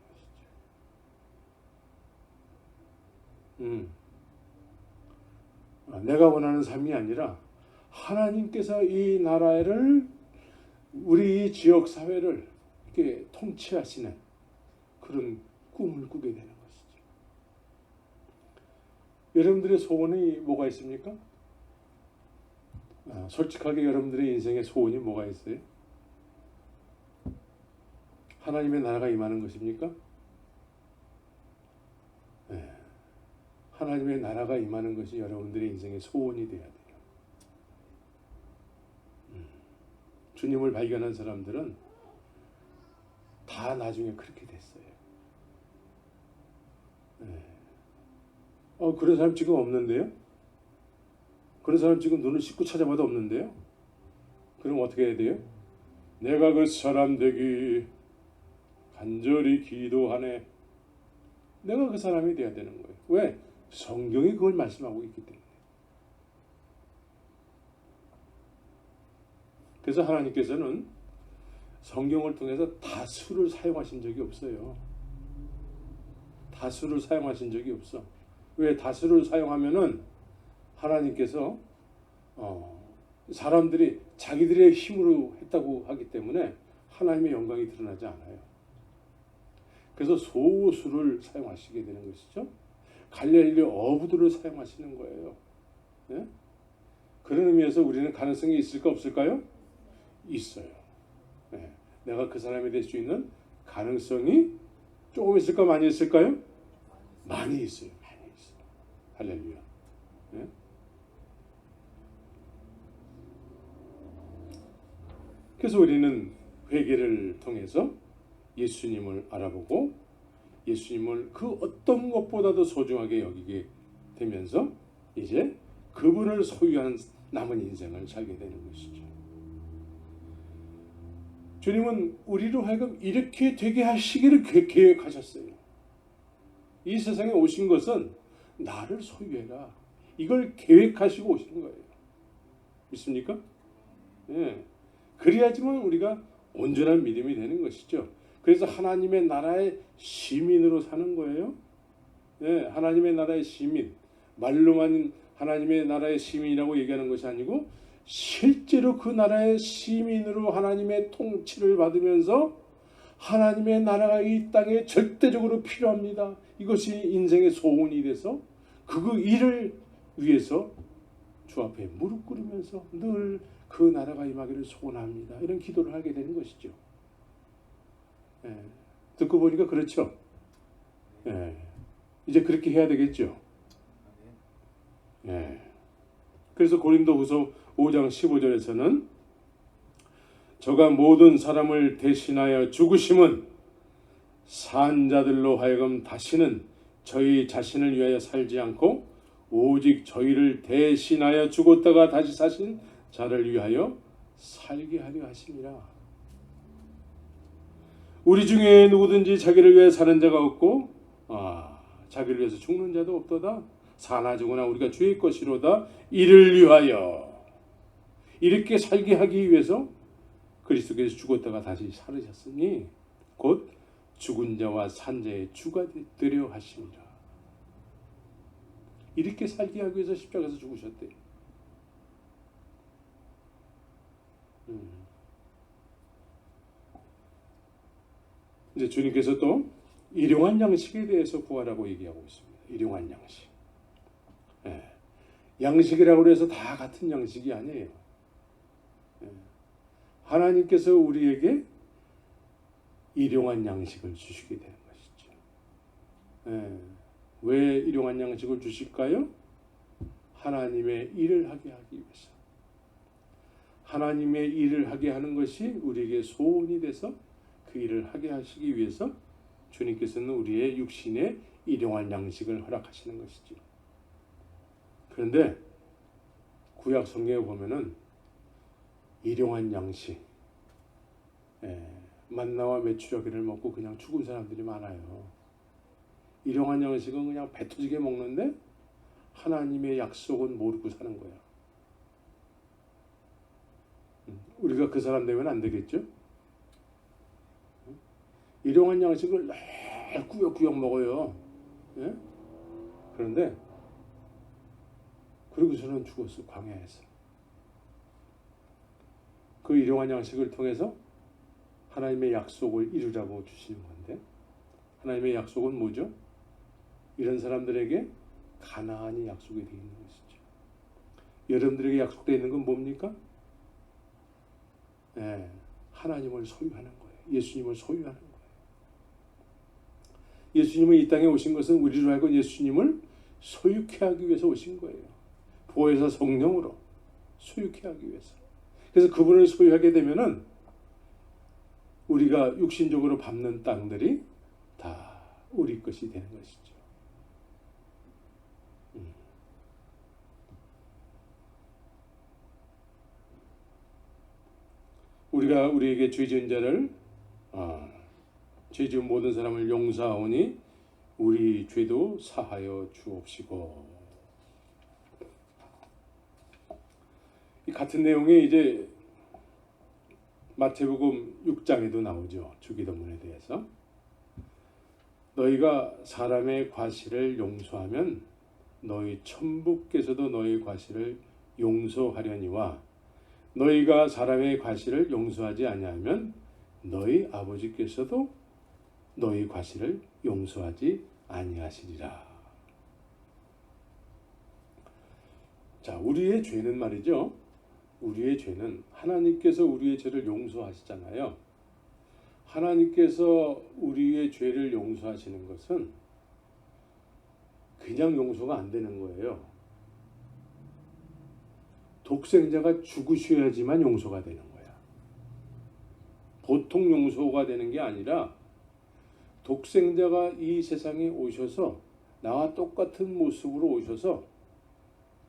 것이죠. 내가 원하는 삶이 아니라 하나님께서 이 나라를 우리 지역 사회를 이렇게 통치하시는 그런 꿈을 꾸게 되는 것이죠. 여러분들의 소원이 뭐가 있습니까? 솔직하게 여러분들의 인생의 소원이 뭐가 있어요? 하나님의 나라가 임하는 것입니까? 네. 하나님의 나라가 임하는 것이 여러분들의 인생의 소원이 되어야 돼요. 주님을 발견한 사람들은 다 나중에 그렇게 됐어요. 네. 그런 사람 지금 없는데요? 그런 사람 지금 눈을 씻고 찾아봐도 없는데요? 그럼 어떻게 해야 돼요? 내가 그 사람 되기 간절히 기도하네. 내가 그 사람이 돼야 되는 거예요. 왜? 성경이 그걸 말씀하고 있기 때문에. 그래서 하나님께서는 성경을 통해서 다수를 사용하신 적이 없어요. 다수를 사용하신 적이 없어. 왜? 다수를 사용하면은 하나님께서 사람들이 자기들의 힘으로 했다고 하기 때문에 하나님의 영광이 드러나지 않아요. 그래서 소수를 사용하시게 되는 것이죠. 갈릴리 어부들을 사용하시는 거예요. 네? 그런 의미에서 우리는 가능성이 있을까 없을까요? 있어요. 네. 내가 그 사람이 될 수 있는 가능성이 조금 있을까 많이 있을까요? 많이 있어요. 많이 있어요. 할렐루야. 네? 그래서 우리는 회개를 통해서 예수님을 알아보고 예수님을 그 어떤 것보다도 소중하게 여기게 되면서 이제 그분을 소유한 남은 인생을 살게 되는 것이죠. 주님은 우리로 하여금 이렇게 되게 하시기를 계획하셨어요. 이 세상에 오신 것은 나를 소유해라. 이걸 계획하시고 오신 거예요. 믿습니까? 예. 그래야지만 우리가 온전한 믿음이 되는 것이죠. 그래서 하나님의 나라의 시민으로 사는 거예요. 예, 하나님의 나라의 시민. 말로만 하나님의 나라의 시민이라고 얘기하는 것이 아니고 실제로 그 나라의 시민으로 하나님의 통치를 받으면서 하나님의 나라가 이 땅에 절대적으로 필요합니다. 이것이 인생의 소원이 돼서 그 일을 위해서 주 앞에 무릎 꿇으면서 늘 그 나라가 임하기를 소원합니다. 이런 기도를 하게 되는 것이죠. 예, 듣고 보니까 그렇죠. 예, 이제 그렇게 해야 되겠죠. 예. 그래서 고린도후서 5장 15절에서는 저가 모든 사람을 대신하여 죽으심은 산자들로 하여금 다시는 저희 자신을 위하여 살지 않고 오직 저희를 대신하여 죽었다가 다시 사신 자를 위하여 살게 하려 하심이라. 우리 중에 누구든지 자기를 위해 사는 자가 없고 자기를 위해서 죽는 자도 없도다. 사나 죽으나 우리가 주의 것이로다. 이를 위하여 이렇게 살게 하기 위해서 그리스도께서 죽었다가 다시 살으셨으니 곧 죽은 자와 산 자의 주가 되려 하심이라. 이렇게 살게 하기 위해서 십자가에서 죽으셨대요. 이제 주님께서 또 일용할 양식에 대해서 구하라고 얘기하고 있습니다. 일용할 양식. 예. 양식이라고 해서 다 같은 양식이 아니에요. 예. 하나님께서 우리에게 일용할 양식을 주시게 되는 것이죠. 예. 왜 일용할 양식을 주실까요? 하나님의 일을 하게 하기 위해서. 하나님의 일을 하게 하는 것이 우리에게 소원이 돼서 그 일을 하게 하시기 위해서 주님께서는 우리의 육신에 일용할 양식을 허락하시는 것이죠. 그런데 구약 성경에 보면은 일용할 양식, 만나와 메추라기를 먹고 그냥 죽은 사람들이 많아요. 일용할 양식은 그냥 배 터지게 먹는데 하나님의 약속은 모르고 사는 거야. 우리가 그 사람 되면 안 되겠죠? 일용할 양식을 늘 꾸역꾸역 먹어요. 예? 그런데 그러고서는 죽었어, 광야에서. 그 일용할 양식을 통해서 하나님의 약속을 이루라고 주시는 건데, 하나님의 약속은 뭐죠? 이런 사람들에게 가나안이 약속이 되어 있는 것이죠. 여러분들에게 약속되어 있는 건 뭡니까? 하나님을 소유하는 거예요. 예수님을 소유하는 거예요. 예수님은 이 땅에 오신 것은 우리로 알고 예수님을 소유케 하기 위해서 오신 거예요. 보혜사 성령으로 소유케 하기 위해서. 그래서 그분을 소유하게 되면은 우리가 육신적으로 밟는 땅들이 다 우리 것이 되는 것이죠. 우리가 우리에게 죄 지은 자를 죄 지은 모든 사람을 용서하오니 우리 죄도 사하여 주옵시고. 이 같은 내용이 이제 마태복음 6장에도 나오죠. 주기도문에 대해서. 너희가 사람의 과실을 용서하면 너희 천부께서도 너희 과실을 용서하려니와 너희가 사람의 과실을 용서하지 아니하면 너희 아버지께서도 너희 과실을 용서하지 아니하시리라. 자, 우리의 죄는 말이죠. 우리의 죄는 하나님께서 우리의 죄를 용서하시잖아요. 하나님께서 우리의 죄를 용서하시는 것은 그냥 용서가 안 되는 거예요. 독생자가 죽으셔야지만 용서가 되는 거야. 보통 용서가 되는 게 아니라 독생자가 이 세상에 오셔서 나와 똑같은 모습으로 오셔서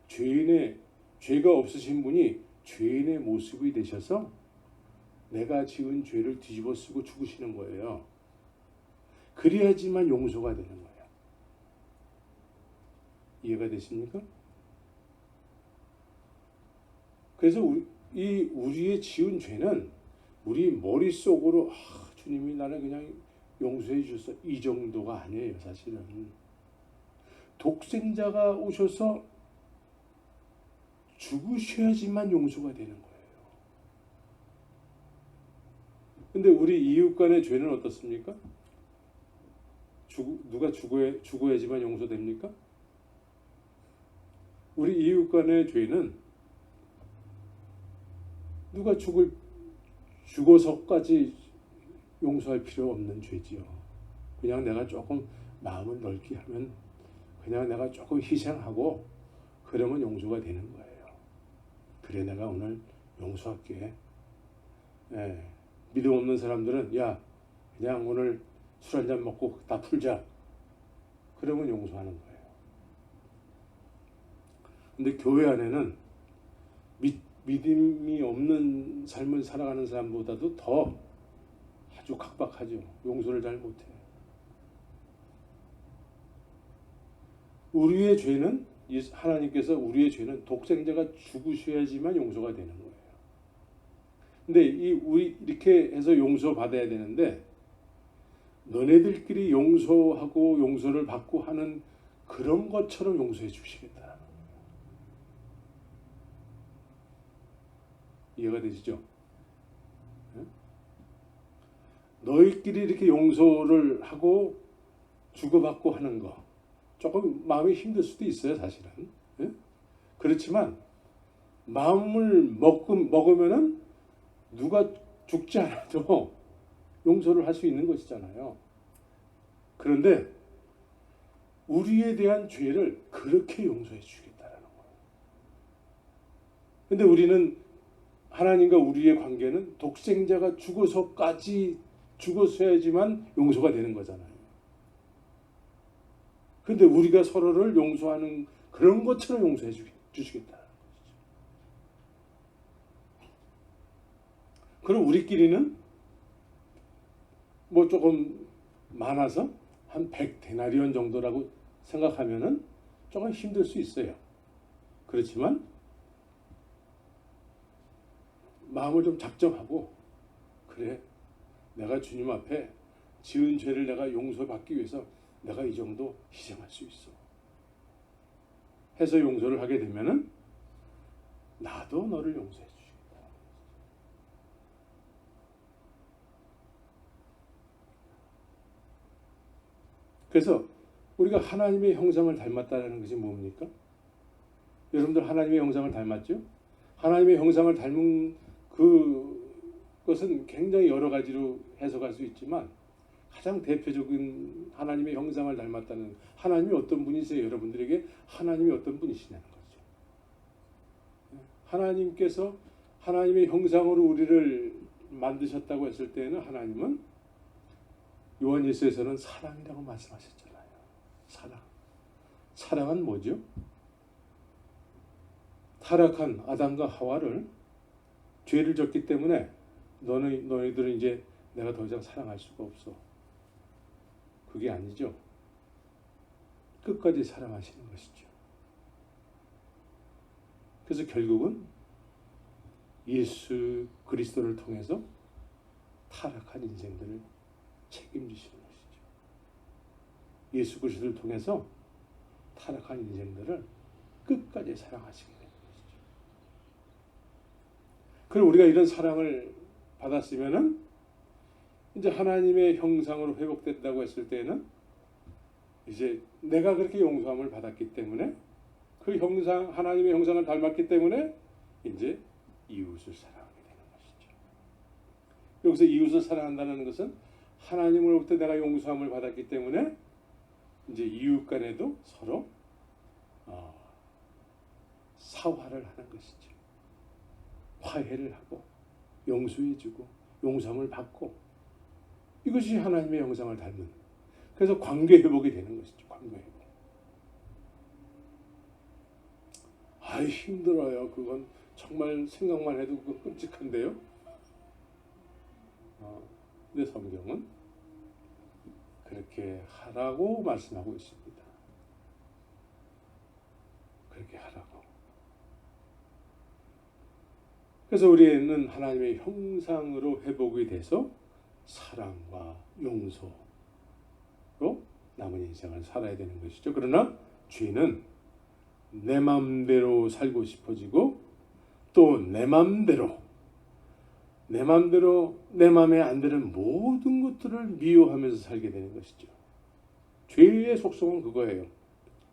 죄가 없으신 분이 죄인의 모습이 되셔서 내가 지은 죄를 뒤집어 쓰고 죽으시는 거예요. 그래야지만 용서가 되는 거야. 이해가 되십니까? 그래서 이 우리의 지은 죄는 우리 머릿속으로 주님이 나를 그냥 용서해 주셨어 이 정도가 아니에요. 사실은 독생자가 오셔서 죽으셔야지만 용서가 되는 거예요. 근데 우리 이웃 간의 죄는 어떻습니까? 누가 죽어야지만 용서됩니까? 우리 이웃 간의 죄는 누가 죽어서까지 용서할 필요 없는 죄지요. 그냥 내가 조금 마음을 넓게 하면, 그냥 내가 조금 희생하고 그러면 용서가 되는 거예요. 그래 내가 오늘 용서할게. 믿음 없는 사람들은 야 그냥 오늘 술 한잔 먹고 다 풀자. 그러면 용서하는 거예요. 근데 교회 안에는 믿음이 없는 삶을 살아가는 사람보다도 더 아주 각박하죠. 용서를 잘 못해요. 우리의 죄는, 하나님께서 우리의 죄는 독생자가 죽으셔야지만 용서가 되는 거예요. 근데 우리 이렇게 해서 용서받아야 되는데 너네들끼리 용서하고 용서를 받고 하는 그런 것처럼 용서해 주시겠다는 거예요. 이해가 되시죠? 너희끼리 이렇게 용서를 하고 주고받고 하는 거 조금 마음이 힘들 수도 있어요. 사실은. 그렇지만 마음을 먹으면은 누가 죽지 않아도 용서를 할 수 있는 것이잖아요. 그런데 우리에 대한 죄를 그렇게 용서해 주겠다라는 거예요. 근데 우리는 하나님과 우리의 관계는 독생자가 죽었어야지만 용서가 되는 거잖아요. 근데 우리가 서로를 용서하는 그런 것처럼 용서해 주시겠다는 거죠. 그럼 우리끼리는 뭐 조금 많아서 한 100데나리온 정도라고 생각하면은 조금 힘들 수 있어요. 그렇지만 마음을 좀 작정하고, 그래 내가 주님 앞에 지은 죄를 내가 용서받기 위해서 내가 이 정도 희생할 수 있어 해서 용서를 하게 되면은 나도 너를 용서해 주시겠다. 그래서 우리가 하나님의 형상을 닮았다는 것이 뭡니까? 여러분들 하나님의 형상을 닮았죠? 하나님의 형상을 닮은 그것은 굉장히 여러 가지로 해석할 수 있지만 가장 대표적인 하나님의 형상을 닮았다는, 하나님이 어떤 분이세요? 여러분들에게 하나님이 어떤 분이시냐는 거죠. 하나님께서 하나님의 형상으로 우리를 만드셨다고 했을 때는 하나님은 요한일서에서는 사랑이라고 말씀하셨잖아요. 사랑은 뭐죠? 타락한 아담과 하와를 죄를 졌기 때문에 너희들은 이제 내가 더 이상 사랑할 수가 없어. 그게 아니죠. 끝까지 사랑하시는 것이죠. 그래서 결국은 예수 그리스도를 통해서 타락한 인생들을 책임지시는 것이죠. 예수 그리스도를 통해서 타락한 인생들을 끝까지 사랑하시게 되는 것이죠. 그럼 우리가 이런 사랑을 받았으면은 이제 하나님의 형상으로 회복된다고 했을 때는 이제 내가 그렇게 용서함을 받았기 때문에 그 형상, 하나님의 형상을 닮았기 때문에 이제 이웃을 사랑하게 되는 것이죠. 여기서 이웃을 사랑한다는 것은 하나님으로부터 내가 용서함을 받았기 때문에 이제 이웃 간에도 서로 사화를 하는 것이죠. 화해를 하고 용서해주고 용서함을 받고, 이것이 하나님의 형상을 닮은, 그래서 관계 회복이 되는 것이죠. 관계 회복. 힘들어요. 그건 정말 생각만 해도 그거 끔찍한데요. 근데 성경은 그렇게 하라고 말씀하고 있습니다. 그렇게 하라고. 그래서 우리는 하나님의 형상으로 회복이 돼서 사랑과 용서로 남은 인생을 살아야 되는 것이죠. 그러나 죄는 내 마음대로 살고 싶어지고 또 내 마음대로 내 마음에 안 드는 모든 것들을 미워하면서 살게 되는 것이죠. 죄의 속성은 그거예요.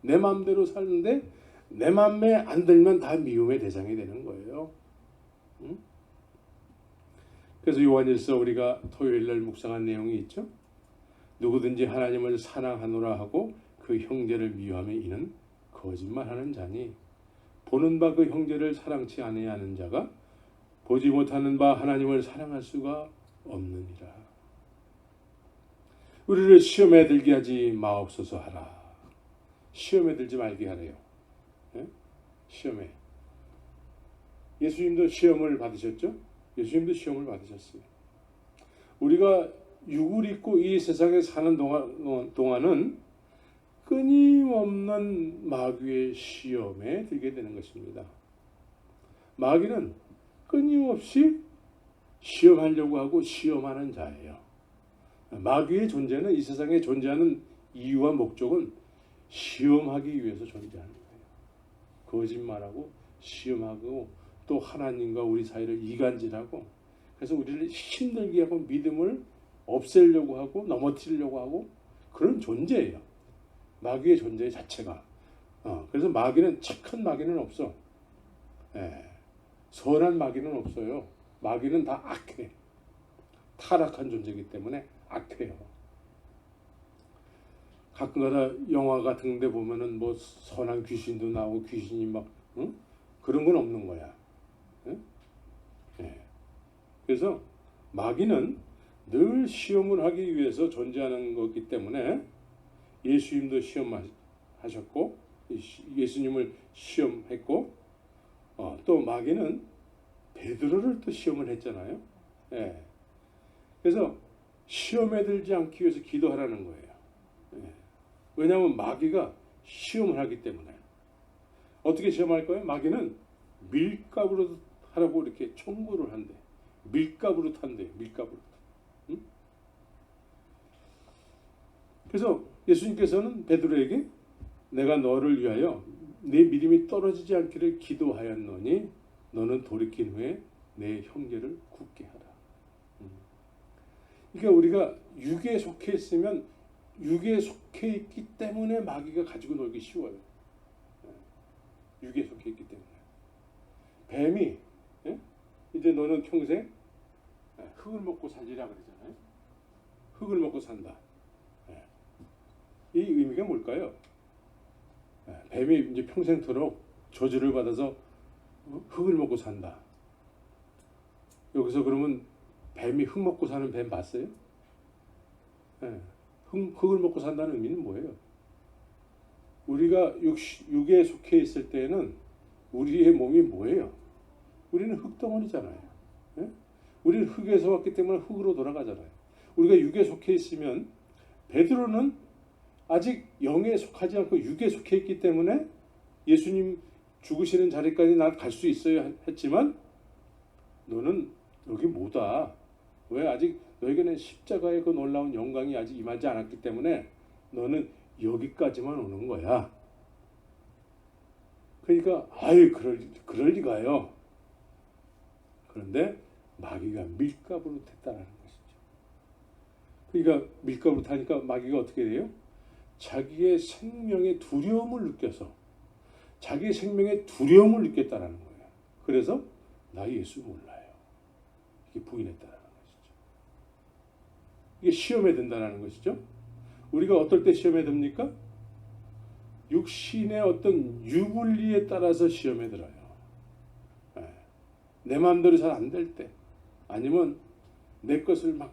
내 마음대로 사는데 내 마음에 안 들면 다 미움의 대상이 되는 거예요. 응? 그래서 요한일서 우리가 토요일날 묵상한 내용이 있죠. 누구든지 하나님을 사랑하노라 하고 그 형제를 미워하며 이는 거짓말하는 자니 보는 바 그 형제를 사랑치 아니하는 자가 보지 못하는 바 하나님을 사랑할 수가 없느니라. 우리를 시험에 들게 하지 마옵소서 하라. 시험에 들지 말게 하래요. 예? 시험에. 예수님도 시험을 받으셨죠? 예수님도 시험을 받으셨어요. 우리가 육을 입고 이 세상에 사는 동안은 끊임없는 마귀의 시험에 들게 되는 것입니다. 마귀는 끊임없이 시험하려고 하고 시험하는 자예요. 마귀의 존재는 이 세상에 존재하는 이유와 목적은 시험하기 위해서 존재하는 거예요. 거짓말하고 시험하고 또 하나님과 우리 사이를 이간질하고 그래서 우리를 힘들게 하고 믿음을 없애려고 하고 넘어뜨리려고 하고 그런 존재예요. 마귀의 존재 자체가. 그래서 마귀는 착한 마귀는 없어. 선한 마귀는 없어요. 마귀는 다 악해. 타락한 존재이기 때문에 악해요. 가끔가다 영화 같은 데 보면은 뭐 선한 귀신도 나오고 귀신이 막 그런 건 없는 거야. 그래서 마귀는 늘 시험을 하기 위해서 존재하는 거기 때문에 예수님도 시험하셨고 예수님을 시험했고 또 마귀는 베드로를 또 시험을 했잖아요. 그래서 시험에 들지 않기 위해서 기도하라는 거예요. 왜냐하면 마귀가 시험을 하기 때문에. 어떻게 시험할 거예요? 마귀는 밀가부로 하라고 이렇게 청구를 한대. 밀가부로 탄대요. 밀가부로. 그래서 예수님께서는 베드로에게 내가 너를 위하여 네 믿음이 떨어지지 않기를 기도하였노니 너는 돌이킨 후에 내 형제를 굳게 하라. 그러니까 우리가 육에 속해 있으면 육에 속해 있기 때문에 마귀가 가지고 놀기 쉬워요. 육에 속해 있기 때문에. 뱀이 이제 너는 평생 흙을 먹고 살리라 그러잖아요. 흙을 먹고 산다. 이 의미가 뭘까요? 뱀이 이제 평생토록 저주를 받아서 흙을 먹고 산다. 여기서 그러면 뱀이 흙 먹고 사는 뱀 봤어요? 흙을 먹고 산다는 의미는 뭐예요? 우리가 육에 속해 있을 때에는 우리의 몸이 뭐예요? 우리는 흙덩어리잖아요. 우리는 흙에서 왔기 때문에 흙으로 돌아가잖아요. 우리가 육에 속해 있으면 베드로는 아직 영에 속하지 않고 육에 속해 있기 때문에 예수님 죽으시는 자리까지 난 갈 수 있어야 했지만 너는 여기 뭐다. 왜 아직 너에게는 십자가의 그 놀라운 영광이 아직 임하지 않았기 때문에 너는 여기까지만 오는 거야. 그러니까 그럴 리가요. 그런데 마귀가 밀가부로 됐다는 것이죠. 그러니까 밀가부로 타니까 마귀가 어떻게 돼요? 자기의 생명의 두려움을 느껴서 자기의 생명의 두려움을 느꼈다는 거예요. 그래서 나 예수 몰라요. 이게 부인했다는 것이죠. 이게 시험에 든다는 것이죠. 우리가 어떨 때 시험에 듭니까? 육신의 어떤 유불리에 따라서 시험에 들어요. 내 마음대로 잘 안 될 때, 아니면 내 것을 막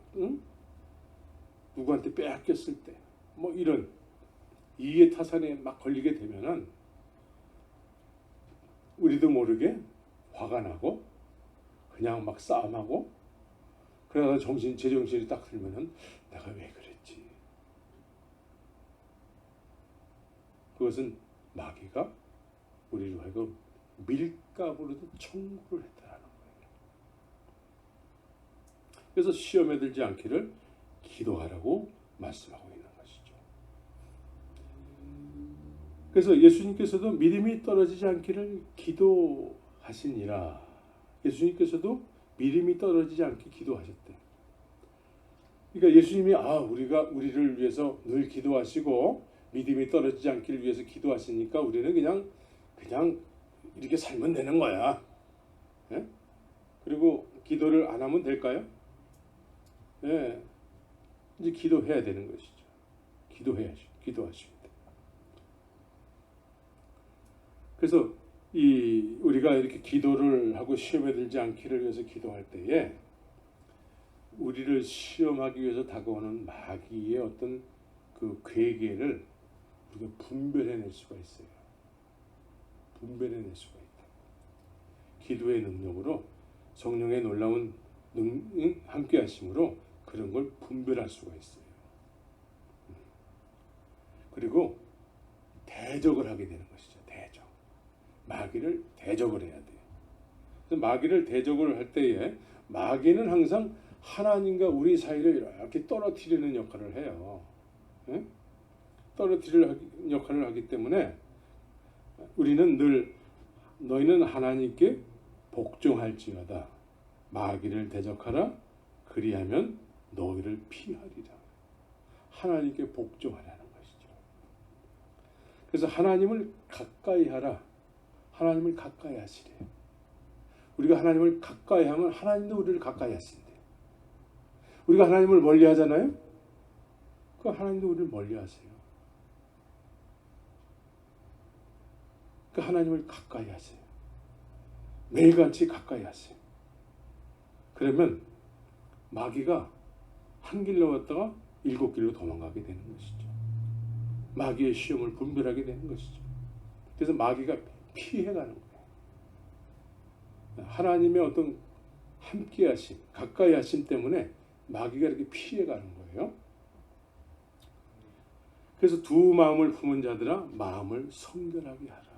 누구한테 빼앗겼을 때, 뭐 이런 이해 타산에 막 걸리게 되면은 우리도 모르게 화가 나고 그냥 막 싸움하고 그러다가 제정신이 딱 들면은 내가 왜 그랬지? 그것은 마귀가 우리로 하여금 밀가부로도 청구를 했다라는 거예요. 그래서 시험에 들지 않기를 기도하라고 말씀하고 있는 것이죠. 그래서 예수님께서도 믿음이 떨어지지 않기를 기도하시니라. 예수님께서도 믿음이 떨어지지 않게 기도하셨대. 그러니까 예수님이 우리가 우리를 위해서 늘 기도하시고 믿음이 떨어지지 않기를 위해서 기도하시니까 우리는 그냥 이렇게 살면 되는 거야. 예? 그리고 기도를 안 하면 될까요? 예. 이제 기도해야 되는 것이죠. 기도하십니다. 그래서 우리가 이렇게 기도를 하고 시험에 들지 않기를 위해서 기도할 때에 우리를 시험하기 위해서 다가오는 마귀의 어떤 그 괴계를 우리가 분별해낼 수가 있어요. 분별해낼 수가 있다. 기도의 능력으로 성령의 놀라운 함께하심으로 그런 걸 분별할 수가 있어요. 그리고 대적을 하게 되는 것이죠. 대적. 마귀를 대적을 해야 돼요. 그래서 마귀를 대적을 할 때에 마귀는 항상 하나님과 우리 사이를 이렇게 떨어뜨리는 역할을 해요. 예? 떨어뜨리는 역할을 하기 때문에 우리는 늘 너희는 하나님께 복종할지어다. 마귀를 대적하라. 그리하면 너희를 피하리라. 하나님께 복종하라는 것이죠. 그래서 하나님을 가까이 하라. 하나님을 가까이 하시래요. 우리가 하나님을 가까이 하면 하나님도 우리를 가까이 하신대요. 우리가 하나님을 멀리 하잖아요. 그 하나님도 우리를 멀리 하세요. 그 하나님을 가까이 하세요. 매일같이 가까이 하세요. 그러면 마귀가 한 길로 왔다가 7길로 도망가게 되는 것이죠. 마귀의 시험을 분별하게 되는 것이죠. 그래서 마귀가 피해가는 거예요. 하나님의 어떤 함께하심, 가까이 하심 때문에 마귀가 이렇게 피해가는 거예요. 그래서 두 마음을 품은 자들아 마음을 성결하게 하라.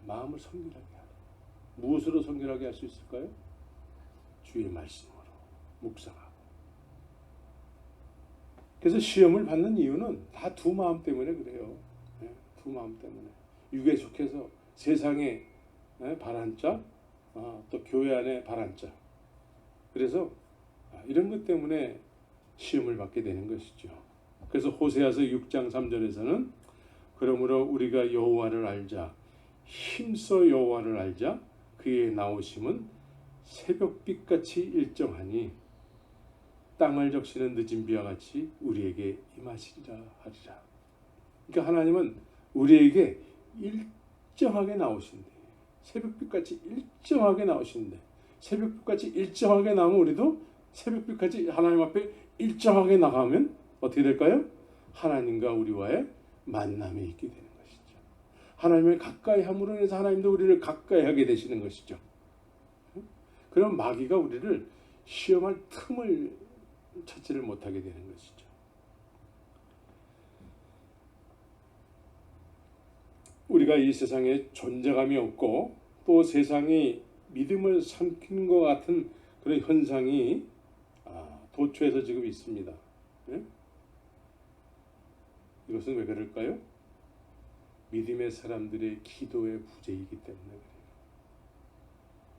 마음을 성결하게 하라. 무엇으로 성결하게 할 수 있을까요? 주의 말씀으로 묵상하고. 그래서 시험을 받는 이유는 다 두 마음 때문에 그래요. 두 마음 때문에. 육에 속해서 세상에 바란 자, 또 교회 안에 바란 자. 그래서 이런 것 때문에 시험을 받게 되는 것이죠. 그래서 호세아서 6장 3절에서는 그러므로 우리가 여호와를 알자. 힘써 여호와를 알자. 그의 나오심은 새벽빛같이 일정하니 땅을 적시는 늦은 비와 같이 우리에게 임하시리라 하리라. 그러니까 하나님은 우리에게 일정하게 나오신대. 새벽빛같이 일정하게 나오신대. 새벽빛같이 일정하게 나오면 우리도 새벽빛같이 하나님 앞에 일정하게 나가면 어떻게 될까요? 하나님과 우리와의 만남이 있게 되는 것이죠. 하나님을 가까이 함으로 인해서 하나님도 우리를 가까이 하게 되시는 것이죠. 그럼 마귀가 우리를 시험할 틈을 찾지를 못하게 되는 것이죠. 우리가 이 세상에 존재감이 없고 또 세상이 믿음을 삼킨 것 같은 그런 현상이 도처에서 지금 있습니다. 이것은 왜 그럴까요? 믿음의 사람들의 기도의 부재이기 때문에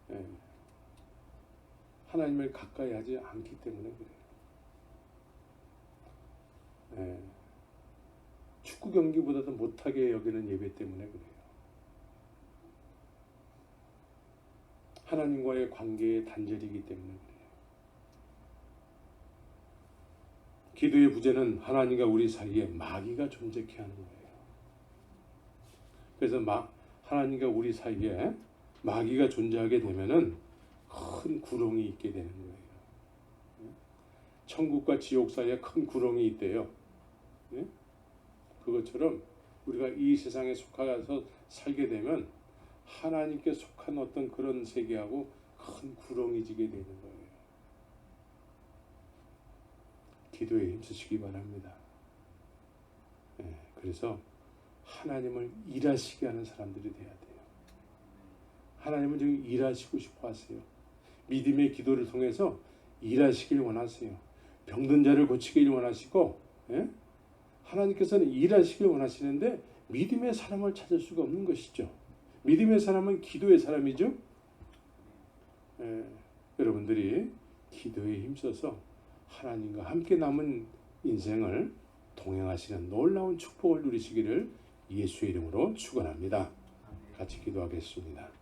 그래요. 하나님을 가까이 하지 않기 때문에 그래요. 축구 경기보다도 못하게 여기는 예배 때문에 그래요. 하나님과의 관계의 단절이기 때문에 그래요. 기도의 부재는 하나님과 우리 사이에 마귀가 존재케 하는 거예요. 그래서 하나님과 우리 사이에 마귀가 존재하게 되면은 큰 구렁이 있게 되는 거예요. 천국과 지옥 사이에 큰 구렁이 있대요. 그것처럼 우리가 이 세상에 속하여서 살게 되면 하나님께 속한 어떤 그런 세계하고 큰 구렁이 지게 되는 거예요. 기도에 힘쓰시기 바랍니다. 그래서 하나님을 일하시게 하는 사람들이 돼야 돼요. 하나님은 지금 일하시고 싶어 하세요. 믿음의 기도를 통해서 일하시길 원하세요. 병든 자를 고치길 원하시고, 예? 하나님께서는 일하시길 원하시는데 믿음의 사람을 찾을 수가 없는 것이죠. 믿음의 사람은 기도의 사람이죠. 예, 여러분들이 기도에 힘써서 하나님과 함께 남은 인생을 동행하시는 놀라운 축복을 누리시기를 예수의 이름으로 축원합니다. 같이 기도하겠습니다.